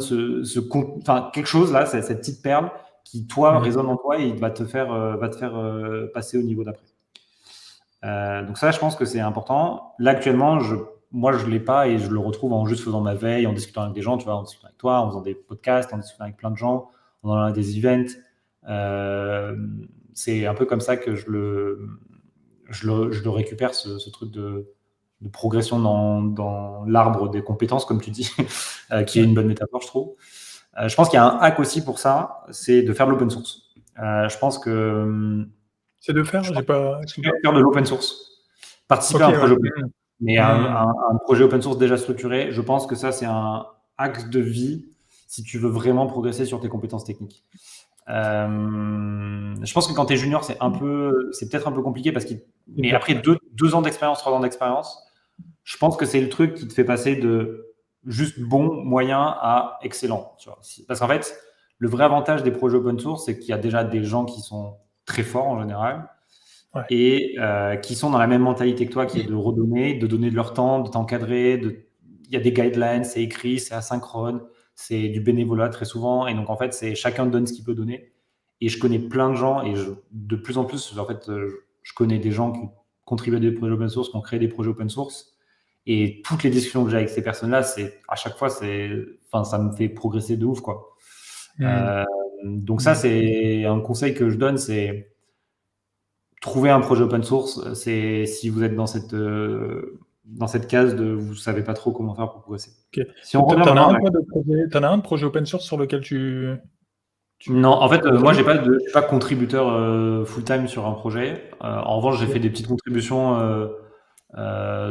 quelque chose là, cette petite perle qui, toi, résonne en toi et va te faire passer au niveau d'après. Donc ça, je pense que c'est important. Là, actuellement, moi, je ne l'ai pas et je le retrouve en juste faisant ma veille, en discutant avec des gens, tu vois, en discutant avec toi, en faisant des podcasts, en discutant avec plein de gens, en allant à des events. C'est un peu comme ça que je le récupère, ce truc de progression dans l'arbre des compétences, comme tu dis, qui est une bonne métaphore, je trouve. Je pense qu'il y a un hack aussi pour ça, c'est de faire de l'open source. Je pense que C'est de faire, j'ai pas. faire de l'open source, participer Ok, à un ouais. projet open source. Mais un projet open source déjà structuré, je pense que ça, c'est un axe de vie si tu veux vraiment progresser sur tes compétences techniques. Je pense que quand tu es junior, c'est peut-être un peu compliqué mais après 2 ans d'expérience, 3 ans d'expérience, je pense que c'est le truc qui te fait passer de juste bon, moyen à excellent. Tu vois. Parce qu'en fait, le vrai avantage des projets open source, c'est qu'il y a déjà des gens qui sont très forts en général Ouais. et qui sont dans la même mentalité que toi, qui est de redonner, de donner de leur temps, de t'encadrer. Il y a des guidelines, c'est écrit, c'est asynchrone, c'est du bénévolat très souvent. Et donc, en fait, c'est chacun donne ce qu'il peut donner. Et je connais plein de gens et de plus en plus, en fait, je connais des gens qui contribuent à des projets open source, qui ont créé des projets open source. Et toutes les discussions que j'ai avec ces personnes-là, à chaque fois, ça me fait progresser de ouf, quoi. Donc ça, c'est un conseil que je donne, c'est trouver un projet open source. C'est si vous êtes dans cette case de vous savez pas trop comment faire pour progresser. Ok. Si on revient T'en as maintenant, t'en as un de projet open source sur lequel tu non, en fait, moi, contribues? je suis pas contributeur full-time sur un projet. En revanche, j'ai fait des petites contributions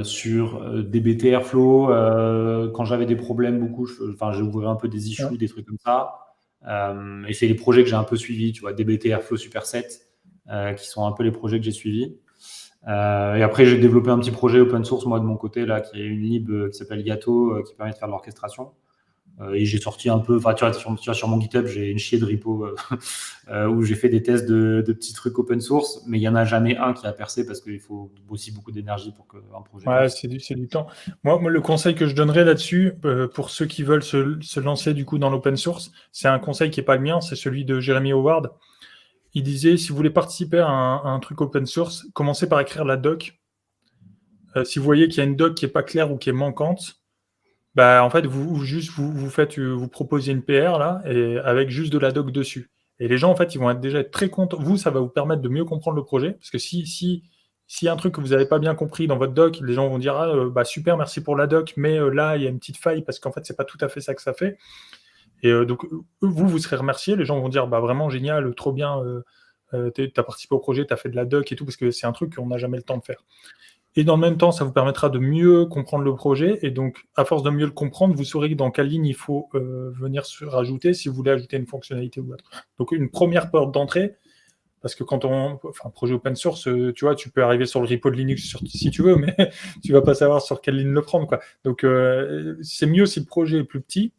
sur DBT Airflow. Quand j'avais des problèmes beaucoup, j'ouvrais un peu des issues, des trucs comme ça. Et c'est les projets que j'ai un peu suivis, tu vois, DBT Airflow Superset, qui sont un peu les projets que j'ai suivis. Et après, j'ai développé un petit projet open source, moi, de mon côté, là, qui est une lib qui s'appelle Yato, qui permet de faire de l'orchestration. Et j'ai sorti un peu, enfin, tu vois, sur mon GitHub, j'ai une chier de repo où j'ai fait des tests de petits trucs open source, mais il n'y en a jamais un qui a percé parce qu'il faut aussi beaucoup d'énergie pour qu'un projet Ouais, perce. c'est du temps. Moi, le conseil que je donnerais là-dessus, pour ceux qui veulent se lancer du coup dans l'open source, c'est un conseil qui n'est pas le mien, c'est celui de Jeremy Howard. Il disait, si vous voulez participer à un truc open source, commencez par écrire la doc. Si vous voyez qu'il y a une doc qui est pas claire ou qui est manquante, bah en fait vous proposez une PR là et avec juste de la doc dessus. Et les gens en fait ils vont être déjà être très contents. Vous, ça va vous permettre de mieux comprendre le projet parce que s'il y a un truc que vous n'avez pas bien compris dans votre doc, les gens vont dire ah bah super, merci pour la doc, mais là il y a une petite faille parce qu'en fait c'est pas tout à fait ça que ça fait. Et donc vous serez remerciés. Les gens vont dire bah vraiment génial, trop bien. T'as participé au projet, t'as fait de la doc et tout parce que c'est un truc qu'on n'a jamais le temps de faire. Et dans le même temps, ça vous permettra de mieux comprendre le projet. Et donc, à force de mieux le comprendre, vous saurez dans quelle ligne il faut venir rajouter si vous voulez ajouter une fonctionnalité ou autre. Donc, une première porte d'entrée, parce que enfin, projet open source, tu vois, tu peux arriver sur le repo de Linux si tu veux, mais tu vas pas savoir sur quelle ligne le prendre, quoi. Donc, c'est mieux si le projet est plus petit.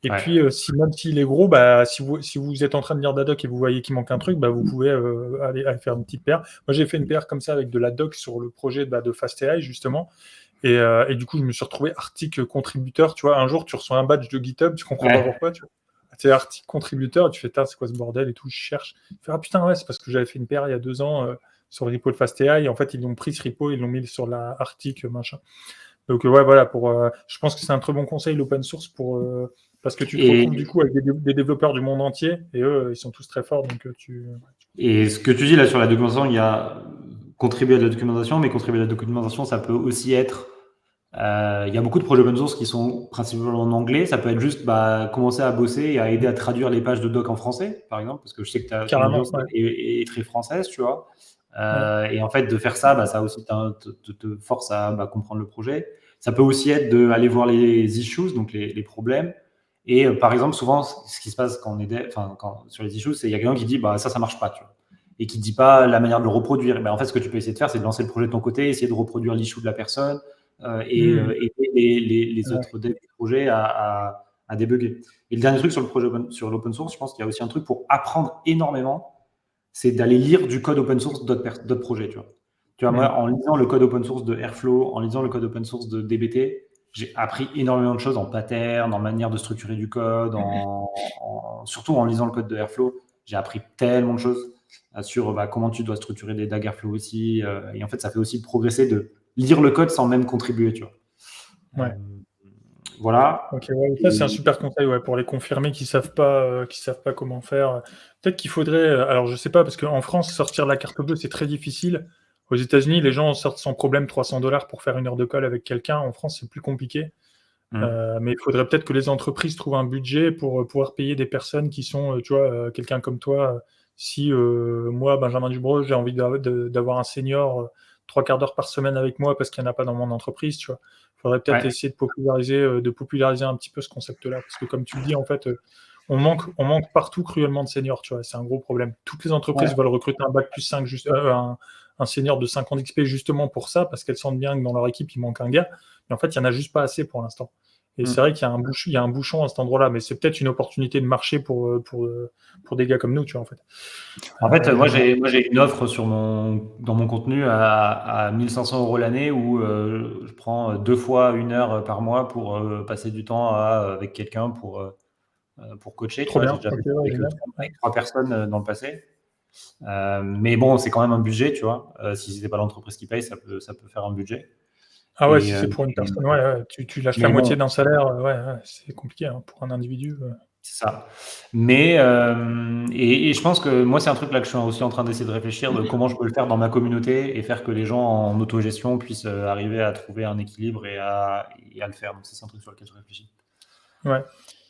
Et puis, même s'il est gros, bah, si vous êtes en train de lire de la doc et vous voyez qu'il manque un truc, bah, vous pouvez aller faire une petite PR. Moi, j'ai fait une PR comme ça avec de la doc sur le projet de FastAI, justement. Et du coup, je me suis retrouvé article contributeur. Tu vois, un jour, tu reçois un badge de GitHub, tu comprends pas pourquoi. Tu vois. C'est article contributeur, et tu fais, c'est quoi ce bordel et tout, je cherche. Tu fais, ah putain, ouais, c'est parce que j'avais fait une PR il y a 2 ans sur le repo de FastAI. Et en fait, ils ont pris ce repo, ils l'ont mis sur la article, machin. Donc ouais, voilà, je pense que c'est un très bon conseil l'open source parce que tu te retrouves du coup avec des développeurs du monde entier et eux, ils sont tous très forts. Donc Et ce que tu dis là sur la documentation, il y a contribuer à la documentation, mais contribuer à la documentation, ça peut aussi être. Il y a beaucoup de projets open source qui sont principalement en anglais. Ça peut être juste commencer à bosser et à aider à traduire les pages de doc en français, par exemple, parce que je sais que ton carrément, audience ouais. est très française, tu vois. Ouais. Et en fait, de faire ça, ça aussi te force à comprendre le projet. Ça peut aussi être d'aller voir les issues, donc les problèmes. Et par exemple, souvent, ce qui se passe quand on est sur les issues, c'est qu'il y a quelqu'un qui dit ça marche pas, tu vois, et qui dit pas la manière de le reproduire. En fait, ce que tu peux essayer de faire, c'est de lancer le projet de ton côté, essayer de reproduire l'issue de la personne et aider les autres devs du projet à débugger. Et le dernier truc sur l'open source, je pense qu'il y a aussi un truc pour apprendre énormément, c'est d'aller lire du code open source d'autres projets, tu vois. Moi, en lisant le code open source de Airflow, en lisant le code open source de DBT, j'ai appris énormément de choses en pattern, en manière de structurer du code, surtout en lisant le code de Airflow, j'ai appris tellement de choses sur comment tu dois structurer des DAG Airflow aussi. Et en fait, ça fait aussi progresser de lire le code sans même contribuer, tu vois. Ouais. Voilà. Ok, ouais, ça c'est un super conseil ouais, pour les confirmés qui savent pas comment faire. Peut-être qu'il faudrait, alors je sais pas parce qu'en France sortir la carte bleue c'est très difficile. Aux États-Unis les gens sortent sans problème $300 pour faire une heure de colle avec quelqu'un. En France c'est plus compliqué. Mais il faudrait peut-être que les entreprises trouvent un budget pour pouvoir payer des personnes qui sont, tu vois, quelqu'un comme toi. Si moi Benjamin Dubreuil j'ai envie d'avoir un senior 3/4 d'heure par semaine avec moi parce qu'il n'y en a pas dans mon entreprise, tu vois. Il faudrait peut-être essayer de populariser un petit peu ce concept-là. Parce que comme tu le dis, en fait, on manque partout cruellement de seniors, tu vois. C'est un gros problème. Toutes les entreprises veulent recruter un bac plus 5, un senior de 5 ans d'XP justement pour ça, parce qu'elles sentent bien que dans leur équipe, il manque un gars. Mais en fait, il n'y en a juste pas assez pour l'instant. Et c'est vrai qu'il y a un bouchon à cet endroit-là, mais c'est peut-être une opportunité de marché pour des gars comme nous, tu vois, en fait. En fait, moi j'ai une offre dans mon contenu à 1500 € l'année où je prends 2 fois 1 heure par mois pour passer du temps avec quelqu'un pour coacher. Tu Trop vois, j'ai bien. déjà Ok, fait ça ouais, génial. avec 3 personnes dans le passé. Mais bon, c'est quand même un budget, tu vois. Si c'était pas l'entreprise qui paye, ça peut faire un budget. Ah ouais, Et, si c'est pour une personne, tu lâches la mais moitié bon, d'un salaire, c'est compliqué hein, pour un individu. c'est ça. Mais et je pense que moi, c'est un truc là que je suis aussi en train d'essayer de réfléchir de comment je peux le faire dans ma communauté et faire que les gens en autogestion puissent arriver à trouver un équilibre et à le faire. Donc, ça, c'est un truc sur lequel je réfléchis. Ouais.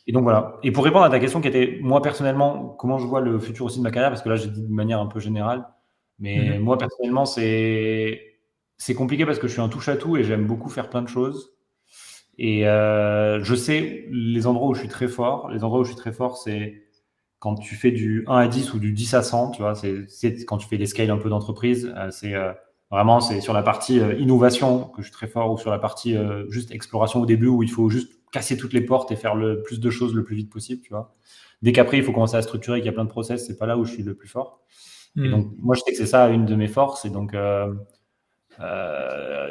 Et donc voilà. Et pour répondre à ta question qui était, moi personnellement, comment je vois le futur aussi de ma carrière, parce que là, j'ai dit de manière un peu générale, mais moi personnellement, c'est c'est compliqué parce que je suis un touche-à-tout et j'aime beaucoup faire plein de choses. Et je sais les endroits où je suis très fort. Les endroits où je suis très fort, c'est quand tu fais du 1 à 10 ou du 10 à 100, tu vois, c'est quand tu fais les scales un peu d'entreprise. Vraiment, c'est sur la partie innovation que je suis très fort ou sur la partie juste exploration au début où il faut juste casser toutes les portes et faire le plus de choses le plus vite possible, tu vois. Dès qu'après, il faut commencer à structurer, qu'il y a plein de process, c'est pas là où je suis le plus fort. Et donc, moi, je sais que c'est ça une de mes forces. Et donc,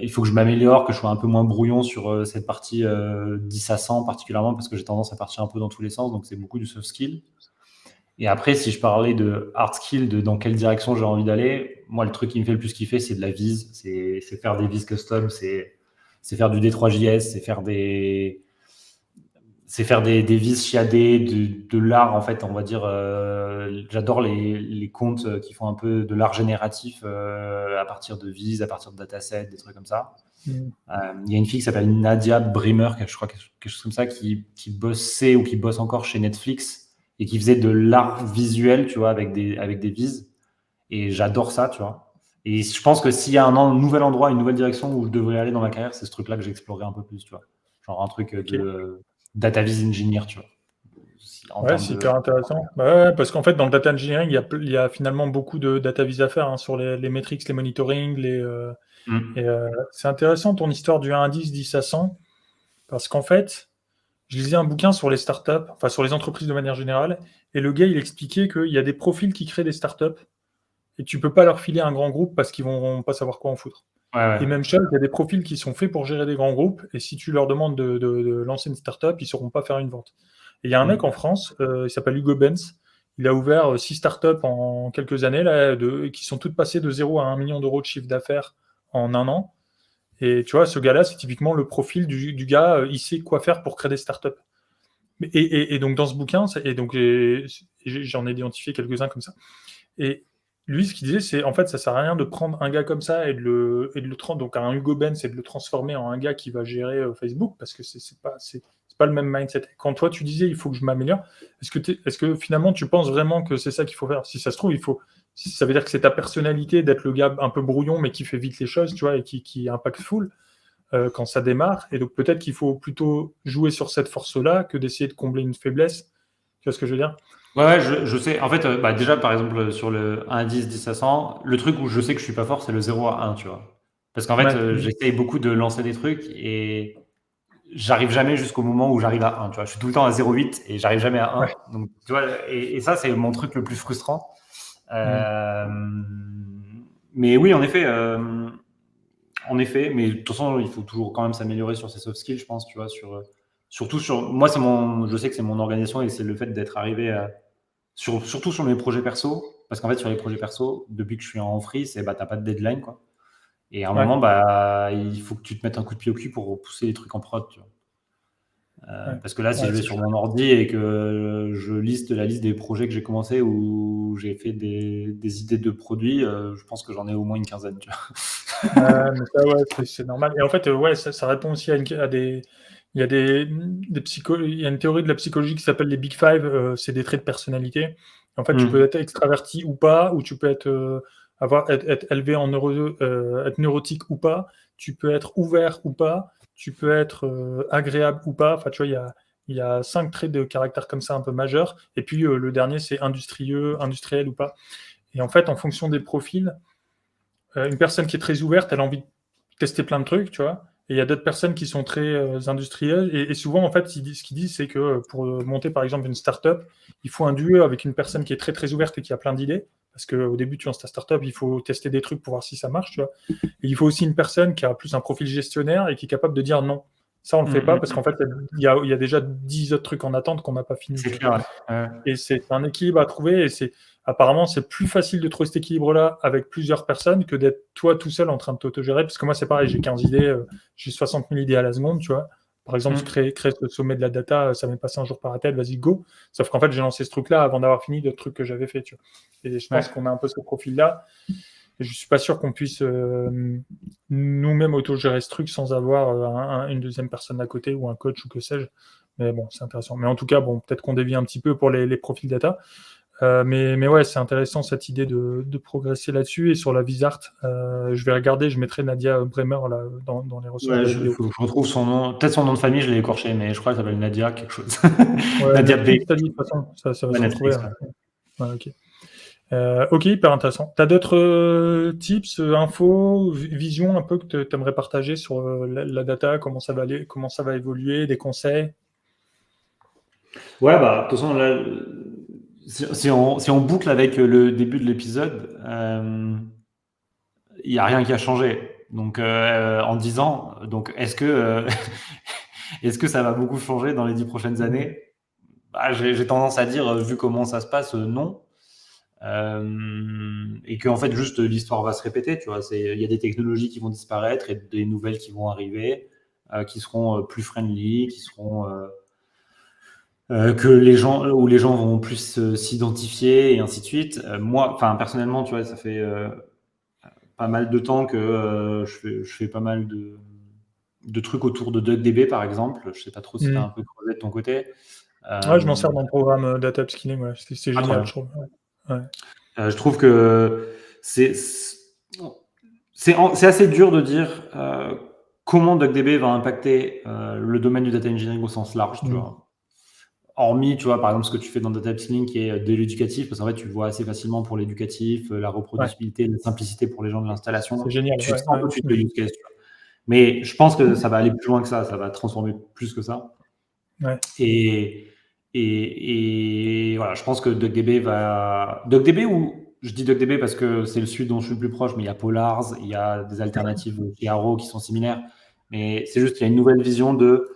il faut que je m'améliore, que je sois un peu moins brouillon sur cette partie 10 à 100 particulièrement parce que j'ai tendance à partir un peu dans tous les sens. Donc, c'est beaucoup du soft skill. Et après, si je parlais de hard skill, de dans quelle direction j'ai envie d'aller, moi, le truc qui me fait le plus kiffer, c'est de la vise. C'est faire des vises custom, c'est faire du D3JS, c'est faire des vis chiadées, de l'art, en fait, on va dire. J'adore les comptes qui font un peu de l'art génératif à partir de vis, à partir de datasets, des trucs comme ça. Il y a une fille qui s'appelle Nadia Bremer, je crois, quelque chose comme ça, qui bossait ou qui bosse encore chez Netflix et qui faisait de l'art visuel, tu vois, avec des vises. Et j'adore ça, tu vois. Et je pense que s'il y a un nouvel endroit, une nouvelle direction où je devrais aller dans ma carrière, c'est ce truc-là que j'explorerai un peu plus, tu vois. Genre un truc Ok. de data vis engineer, tu vois. En Ouais, termes c'est de. hyper intéressant. Bah ouais, parce qu'en fait, dans le data engineering, il y a finalement beaucoup de data vis à faire, hein, sur les metrics, les monitoring, Mm. c'est intéressant ton histoire du 1 à 10, 10 à 100, parce qu'en fait, je lisais un bouquin sur les startups, enfin sur les entreprises de manière générale, et le gars, il expliquait qu'il y a des profils qui créent des startups, et tu peux pas leur filer un grand groupe parce qu'ils vont pas savoir quoi en foutre. Ouais, ouais. Et même chose, il y a des profils qui sont faits pour gérer des grands groupes, et si tu leur demandes de lancer une startup, ils sauront pas faire une vente. Et il y a un mec en Mm. France, il s'appelle Hugo Benz, il a ouvert 6 startups en quelques années, là, qui sont toutes passées de 0 à 1 million d'euros de chiffre d'affaires en un an. Et tu vois, ce gars-là, c'est typiquement le profil du gars, il sait quoi faire pour créer des startups. Et donc dans ce bouquin, et donc j'en ai identifié quelques-uns comme ça. Et lui, ce qu'il disait, c'est en fait, ça sert à rien de prendre un gars comme ça donc un Hugo Benz, et de le transformer en un gars qui va gérer Facebook, parce que c'est pas le même mindset. Quand toi tu disais, il faut que je m'améliore, est-ce que finalement tu penses vraiment que c'est ça qu'il faut faire? Si ça se trouve, ça veut dire que c'est ta personnalité d'être le gars un peu brouillon, mais qui fait vite les choses, tu vois, et qui est impactful quand ça démarre. Et donc peut-être qu'il faut plutôt jouer sur cette force-là que d'essayer de combler une faiblesse. Tu vois ce que je veux dire? Ouais, ouais, je sais. En fait, bah, déjà, par exemple, sur le 1 à 10, 10 à 100, le truc où je sais que je suis pas fort, c'est le 0 à 1, tu vois. Parce qu'en fait, Ouais. j'essaye beaucoup de lancer des trucs et j'arrive jamais jusqu'au moment où j'arrive à 1, tu vois. Je suis tout le temps à 0,8 et j'arrive jamais à Ouais. 1. Donc, tu vois, et ça, c'est mon truc le plus frustrant. Mm. Euh, mais oui, en effet, mais de toute façon, il faut toujours quand même s'améliorer sur ses soft skills, je pense, tu vois, surtout sur, moi, je sais que c'est mon organisation et c'est le fait d'être arrivé surtout sur mes projets perso, parce qu'en fait, sur les projets perso, depuis que je suis en free, t'as pas de deadline, quoi. Et à un Ouais. moment, bah, il faut que tu te mettes un coup de pied au cul pour pousser les trucs en prod, tu vois. Ouais. Parce que là, si Ouais, je vais c'est sur clair. mon ordi et que je liste la liste des projets que j'ai commencé ou j'ai fait des idées de produits, je pense que j'en ai au moins une quinzaine, tu Mais ça, ouais, c'est normal. Et en fait, ouais, ça répond aussi à des. Il y a il y a une théorie de la psychologie qui s'appelle les Big Five. C'est des traits de personnalité. En fait, tu peux vois. être extraverti ou pas, ou tu peux être élevé être neurotique ou pas. Tu peux être ouvert ou pas. Tu peux être agréable ou pas. Enfin, tu vois, il y a 5 traits de caractère comme ça un peu majeurs. Et puis le dernier, c'est industriel ou pas. Et en fait, en fonction des profils, une personne qui est très ouverte, elle a envie de tester plein de trucs, tu vois. Et il y a d'autres personnes qui sont très industrielles. Et souvent, en fait, ce qu'ils disent, c'est que pour monter, par exemple, une startup, il faut un duo avec une personne qui est très, très ouverte et qui a plein d'idées. Parce qu'au début, tu lances ta startup, il faut tester des trucs pour voir si ça marche, tu vois. Et il faut aussi une personne qui a plus un profil gestionnaire et qui est capable de dire non. Ça, on le fait pas parce qu'en fait, il y a déjà 10 autres trucs en attente qu'on n'a pas fini, C'est tu vois. clair, ouais. Et c'est un équilibre à trouver. Et apparemment, c'est plus facile de trouver cet équilibre-là avec plusieurs personnes que d'être toi tout seul en train de t'autogérer. Parce que moi, c'est pareil, j'ai 15 idées, j'ai 60 000 idées à la seconde, tu vois. Par exemple, Mm. créer ce sommet de la data, ça m'est passé un jour par la tête, vas-y, go. Sauf qu'en fait, j'ai lancé ce truc-là avant d'avoir fini d'autres trucs que j'avais fait, tu vois. Et je pense Ouais. qu'on a un peu ce profil-là. Et je suis pas sûr qu'on puisse nous-mêmes autogérer ce truc sans avoir une deuxième personne à côté ou un coach ou que sais-je. Mais bon, c'est intéressant. Mais en tout cas, bon, peut-être qu'on dévie un petit peu pour les profils data. Mais ouais, c'est intéressant cette idée de progresser là-dessus. Et sur la Visart, je vais regarder, je mettrai Nadia Bremer là, dans les ressources Ouais, de la il vidéo. faut que je retrouve son nom. Peut-être son nom de famille, je l'ai écorché, mais je crois qu'elle s'appelle Nadia quelque chose. Ouais, Nadia B. Netflix, t'as dit, de toute façon, ça va Ouais, se retrouver. Netflix. Hein. Ouais. Ouais, ok. Ok, hyper intéressant. T'as d'autres tips, infos, visions un peu que t'aimerais partager sur la data, comment ça va aller, comment ça va évoluer, des conseils? Ouais, bah, de toute façon, là, si on boucle avec le début de l'épisode, il n'y a rien qui a changé. Donc, en 10 ans, donc est-ce que ça va beaucoup changer dans les 10 prochaines Mhm. années? Bah, j'ai tendance à dire, vu comment ça se passe, non. Et que en fait, juste l'histoire va se répéter. Tu vois, il y a des technologies qui vont disparaître et des nouvelles qui vont arriver, qui seront plus friendly, qui seront que les gens où les gens vont plus s'identifier et ainsi de suite. Moi, enfin personnellement, tu vois, ça fait pas mal de temps que je fais pas mal de trucs autour de DuckDB, par exemple. Je sais pas trop si tu as un Mhm. peu creusé de ton côté. Ouais, je m'en Euh, sers dans le programme data upskilling, ouais. C'est trop génial, bien. je trouve. Ouais. Je trouve que c'est assez dur de dire comment DuckDB va impacter le domaine du data engineering au sens large, tu Mhm. vois. Hormis, tu vois, par exemple, ce que tu fais dans Data Upskilling qui est de l'éducatif, parce qu'en fait, tu le vois assez facilement pour l'éducatif, la Ouais, reproducibilité, la simplicité pour les gens de c'est l'installation. génial, Tu ouais, sens ouais. tout de suite le Mhm. use case, tu vois. Mais je pense que ça va aller plus loin que ça va transformer plus que ça. Ouais. Et, et voilà, je pense que DuckDB va. DuckDB, ou je dis DuckDB parce que c'est le suite dont je suis le plus proche, mais il y a Polars, il y a des alternatives chez Arrow qui sont similaires. Mais c'est juste qu'il y a une nouvelle vision de.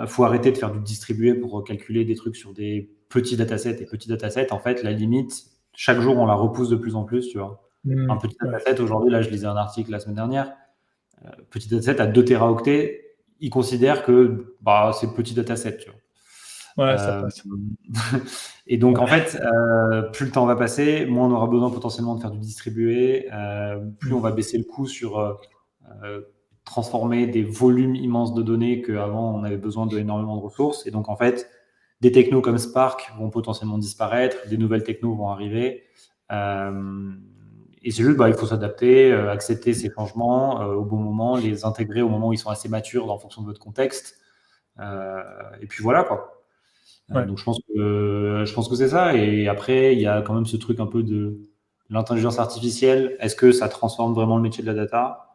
Faut arrêter de faire du distribué pour calculer des trucs sur des petits datasets. Et petits datasets, en fait, la limite, chaque jour, on la repousse de plus en plus, tu vois. Un Mhm. petit Ouais. dataset, aujourd'hui, là, je lisais un article la semaine dernière, petit dataset à 2 téraoctets, ils considèrent que bah, c'est petit dataset, tu vois. Ouais, ça Euh, passe. et donc, en Ouais. fait, plus le temps va passer, moins on aura besoin potentiellement de faire du distribué, plus on Mhm. va baisser le coût sur euh, transformer des volumes immenses de données qu'avant on avait besoin d'énormément de ressources. Et donc, en fait, des technos comme Spark vont potentiellement disparaître, des nouvelles technos vont arriver. Euh, et c'est juste, bah, il faut s'adapter, accepter ces changements au bon moment, les intégrer au moment où ils sont assez matures en fonction de votre contexte. Et puis voilà, quoi. Ouais. Donc je pense que c'est ça. Et après, il y a quand même ce truc un peu de l'intelligence artificielle. Est-ce que ça transforme vraiment le métier de la data?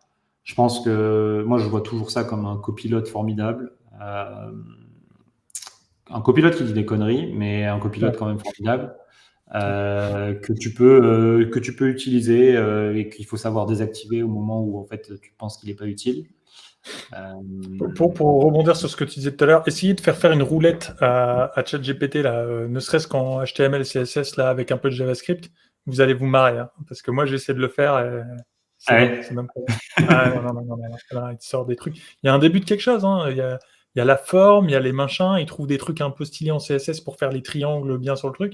Je pense que moi, je vois toujours ça comme un copilote formidable. Un copilote qui dit des conneries, mais un copilote Ouais. quand même formidable. Que tu peux utiliser et qu'il faut savoir désactiver au moment où en fait tu penses qu'il n'est pas utile. Euh, Pour rebondir sur ce que tu disais tout à l'heure, essayez de faire une roulette à ChatGPT, là, ne serait-ce qu'en HTML, CSS, là, avec un peu de JavaScript, vous allez vous marrer, hein, parce que moi, j'essaie de le faire et c'est ouais. même pas. Ah non, non, non, non, non, non, là, il te sort des trucs. Il y a un début de quelque chose, hein, il y a la forme, il y a les machins, il trouve des trucs un peu stylés en CSS pour faire les triangles bien sur le truc,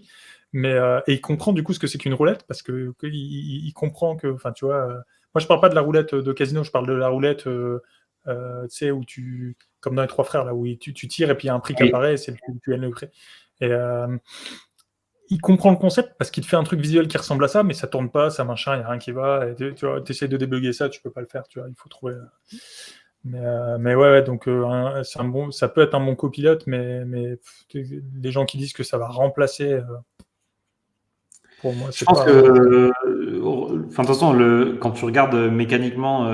et il comprend du coup ce que c'est qu'une roulette, parce il comprend que, enfin, tu vois, moi, je parle pas de la roulette de casino, je parle de la roulette. Tu sais, comme dans les trois frères, là, où tu tires et puis il y a un prix qui Oui. apparaît, et c'est tu gagnes le prix. Et il comprend le concept parce qu'il te fait un truc visuel qui ressemble à ça, mais ça tourne pas, ça machin, il n'y a rien qui va. Et tu vois, essaies de débugger ça, tu peux pas le faire, tu vois, il faut trouver. Mais ouais, donc ça peut être un bon copilote, mais les gens qui disent que ça va remplacer, pour moi, Je c'est pense que, pas. enfin, de toute façon, quand tu regardes mécaniquement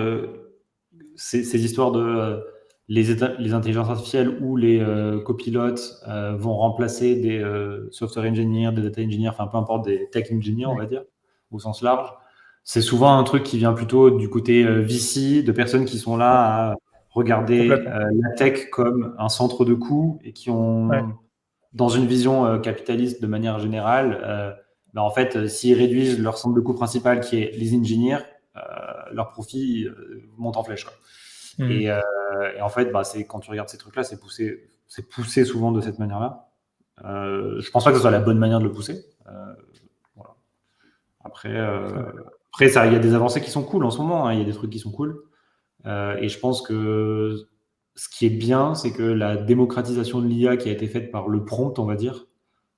ces histoires de les intelligences artificielles ou les copilotes vont remplacer des software engineers, des data engineers, enfin peu importe, des tech engineers, on Mm, va dire, au sens large. C'est souvent un truc qui vient plutôt du côté VC, de personnes qui sont ouais, là à regarder complètement. la tech comme un centre de coût et qui Ouais. ont dans une vision capitaliste de manière générale, ben en fait, s'ils réduisent leur centre de coût principal, qui est les ingénieurs, leur profit monte en flèche, quoi. Mm, Et en fait, bah, quand tu regardes ces trucs-là, c'est poussé souvent de cette manière-là. Je pense pas que ce soit la bonne manière de le pousser. Voilà. Après, il y a des avancées qui sont cool en ce moment, hein, il y a des trucs qui sont cool. Et je pense que ce qui est bien, c'est que la démocratisation de l'IA qui a été faite par le prompt, on va dire,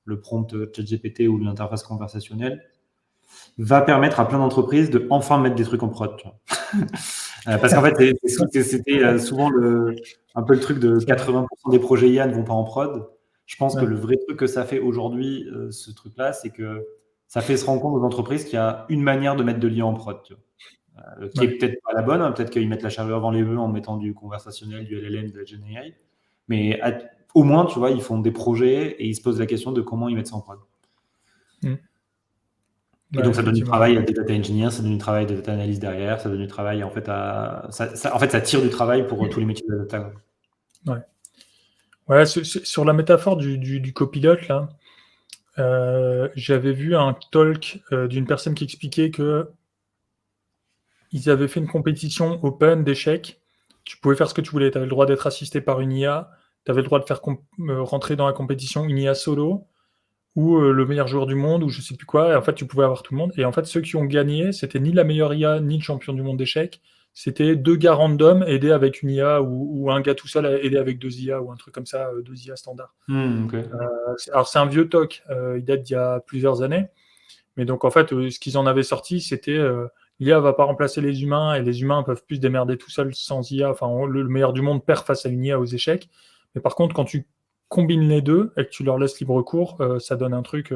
le prompt ChatGPT ou l'interface conversationnelle, va permettre à plein d'entreprises de enfin mettre des trucs en prod. Tu vois. Parce qu'en fait, c'était souvent un peu le truc de 80% des projets IA ne vont pas en prod. Je pense que le vrai truc que ça fait aujourd'hui, ce truc-là, c'est que ça fait se rendre compte aux entreprises qu'il y a une manière de mettre de l'IA en prod, tu vois, qui est peut-être pas la bonne. Hein, peut-être qu'ils mettent la charrue avant les bœufs en mettant du conversationnel, du LLM, de la GenAI. Mais au moins, tu vois, ils font des projets et ils se posent la question de comment ils mettent ça en prod. Et donc, ça donne du travail à des data engineers, ça donne du travail à des data analysts derrière, ça donne du travail, en fait, ça tire du travail pour tous les métiers de la data. Ouais, sur la métaphore du copilote, là, j'avais vu un talk d'une personne qui expliquait que ils avaient fait une compétition open d'échecs. Tu pouvais faire ce que tu voulais. Tu avais le droit d'être assisté par une IA, tu avais le droit de faire rentrer dans la compétition une IA solo, ou le meilleur joueur du monde, ou je sais plus quoi. Et en fait, tu pouvais avoir tout le monde. Et en fait, ceux qui ont gagné, c'était ni la meilleure IA, ni le champion du monde d'échecs. C'était 2 gars random aidés avec une IA, ou un gars tout seul aidé avec 2 IA, ou un truc comme ça, 2 IA standards. Okay. Alors, c'est un vieux talk, il date d'il y a plusieurs années. Mais donc, en fait, ce qu'ils en avaient sorti, c'était l'IA va pas remplacer les humains, et les humains peuvent plus se démerder tout seuls sans IA. Enfin, le meilleur du monde perd face à une IA aux échecs. Mais par contre, quand tu combines les deux et que tu leur laisses libre cours, ça donne un truc.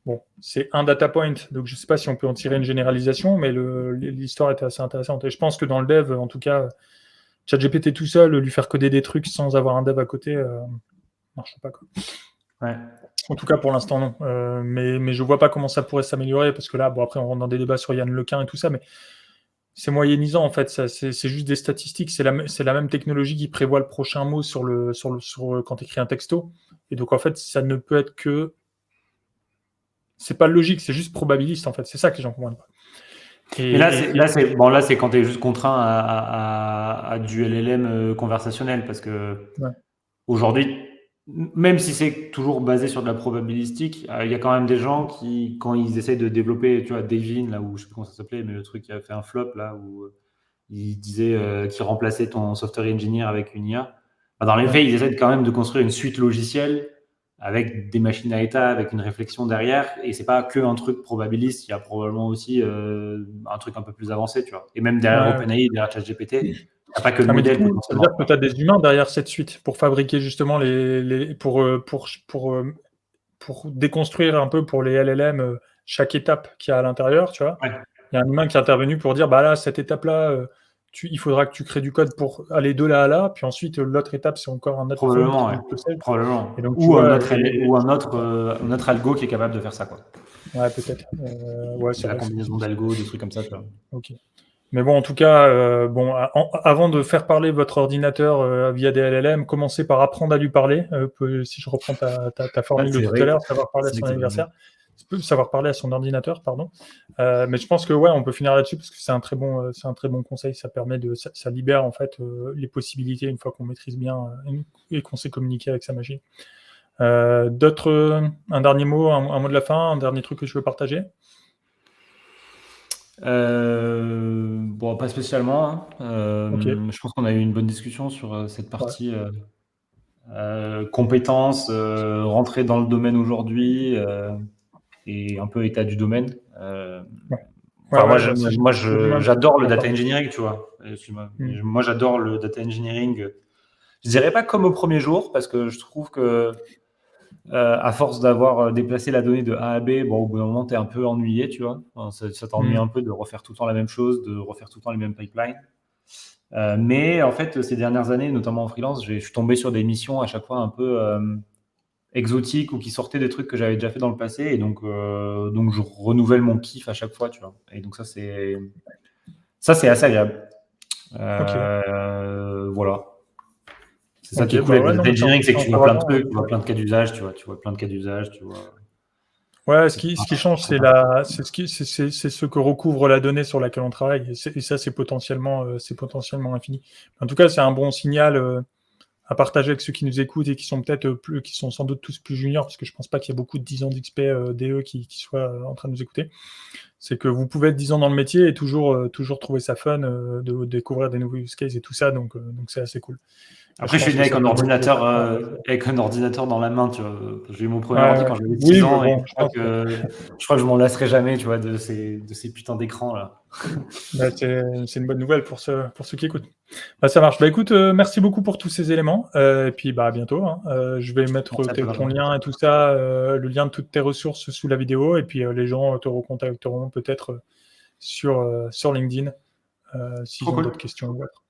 Bon, c'est un data point, donc je sais pas si on peut en tirer une généralisation, mais l'histoire était assez intéressante. Et je pense que dans le dev, en tout cas, ChatGPT tout seul, lui faire coder des trucs sans avoir un dev à côté, marche pas, quoi. Ouais. En tout cas, pour l'instant, non. Mais je vois pas comment ça pourrait s'améliorer, parce que là, bon, après, on rentre dans des débats sur Yann Lequin et tout ça, mais c'est moyennisant, en fait. C'est juste des statistiques. C'est la même technologie qui prévoit le prochain mot quand tu écris un texto. Et donc, en fait, ça ne peut être que. C'est pas logique, c'est juste probabiliste, en fait. C'est ça que les gens comprennent pas. Et là, c'est quand tu es juste contraint à du LLM conversationnel, parce que aujourd'hui, même si c'est toujours basé sur de la probabilistique, il y a quand même des gens qui, quand ils essayent de développer, tu vois, Devin, là où je sais plus comment ça s'appelait, mais le truc qui a fait un flop, là où il disait qu'il remplaçait ton software engineer avec une IA. Dans les faits, ils essaient quand même de construire une suite logicielle avec des machines à état, avec une réflexion derrière, et c'est pas que un truc probabiliste, il y a probablement aussi un truc un peu plus avancé, tu vois. Et même derrière OpenAI, derrière ChatGPT, il n'y a pas que le modèle. Ça veut dire que tu as des humains derrière cette suite pour fabriquer justement pour déconstruire un peu pour les LLM chaque étape qu'il y a à l'intérieur, tu vois. Il y a un humain qui est intervenu pour dire, bah là, cette étape-là, il faudra que tu crées du code pour aller de là à là, puis ensuite l'autre étape, c'est encore un autre probablement. Et donc, ou un autre algo qui est capable de faire ça, quoi. Ouais, peut-être. C'est la combinaison d'algo, des trucs comme ça, tu vois. Ok. Mais bon, en tout cas, avant de faire parler votre ordinateur via des LLM, commencez par apprendre à lui parler. Si je reprends ta formule de tout à l'heure, savoir parler à son anniversaire, savoir parler à son ordinateur, pardon. Mais je pense que on peut finir là-dessus parce que c'est un très bon conseil. Ça permet ça libère en fait les possibilités une fois qu'on maîtrise bien et qu'on sait communiquer avec sa machine. Un dernier mot, un mot de la fin, un dernier truc que tu veux partager? Pas spécialement. Okay. Je pense qu'on a eu une bonne discussion sur cette partie compétences, rentrer dans le domaine aujourd'hui et un peu état du domaine. Moi, j'adore le data engineering, tu vois. Moi, j'adore le data engineering. Je dirais pas comme au premier jour, parce que je trouve que à force d'avoir déplacé la donnée de A à B, au bout d'un moment, tu es un peu ennuyé, tu vois. Ça t'ennuie un peu de refaire tout le temps la même chose, de refaire tout le temps les mêmes pipelines. Mais en fait, ces dernières années, notamment en freelance, je suis tombé sur des missions à chaque fois un peu exotiques ou qui sortaient des trucs que j'avais déjà fait dans le passé. Et donc je renouvelle mon kiff à chaque fois, tu vois. Et donc ça, c'est assez agréable. Voilà. C'est ça qui est cool avec le data engineering, c'est que tu vois plein de trucs, tu vois plein de cas d'usage, tu vois plein de cas d'usage, tu vois. Ouais, ce qui change, c'est ce que recouvre la donnée sur laquelle on travaille. Et ça, c'est potentiellement infini. En tout cas, c'est un bon signal à partager avec ceux qui nous écoutent et qui sont qui sont sans doute tous plus juniors, parce que je pense pas qu'il y ait beaucoup de 10 ans d'XP DE qui soient en train de nous écouter. C'est que vous pouvez être 10 ans dans le métier et toujours trouver ça fun de découvrir des nouveaux use cases et tout ça, donc c'est assez cool. Après, je suis né avec un ordinateur dans la main, tu vois. J'ai eu mon premier ordi quand j'avais 6 ans et je crois que je m'en lasserai jamais, tu vois, de ces putains d'écrans là. Bah, c'est une bonne nouvelle pour ceux qui écoutent. Bah, ça marche. Bah, écoute, merci beaucoup pour tous ces éléments. Et puis, bah, à bientôt, hein. Je vais mettre Merci à toi, ton Benjamin. lien et tout ça, le lien de toutes tes ressources sous la vidéo. Et puis, les gens te recontacteront peut-être sur LinkedIn s'ils Trop ont cool. d'autres questions ou autre.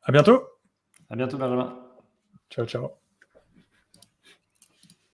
À bientôt. À bientôt, Benjamin. Ciao, ciao.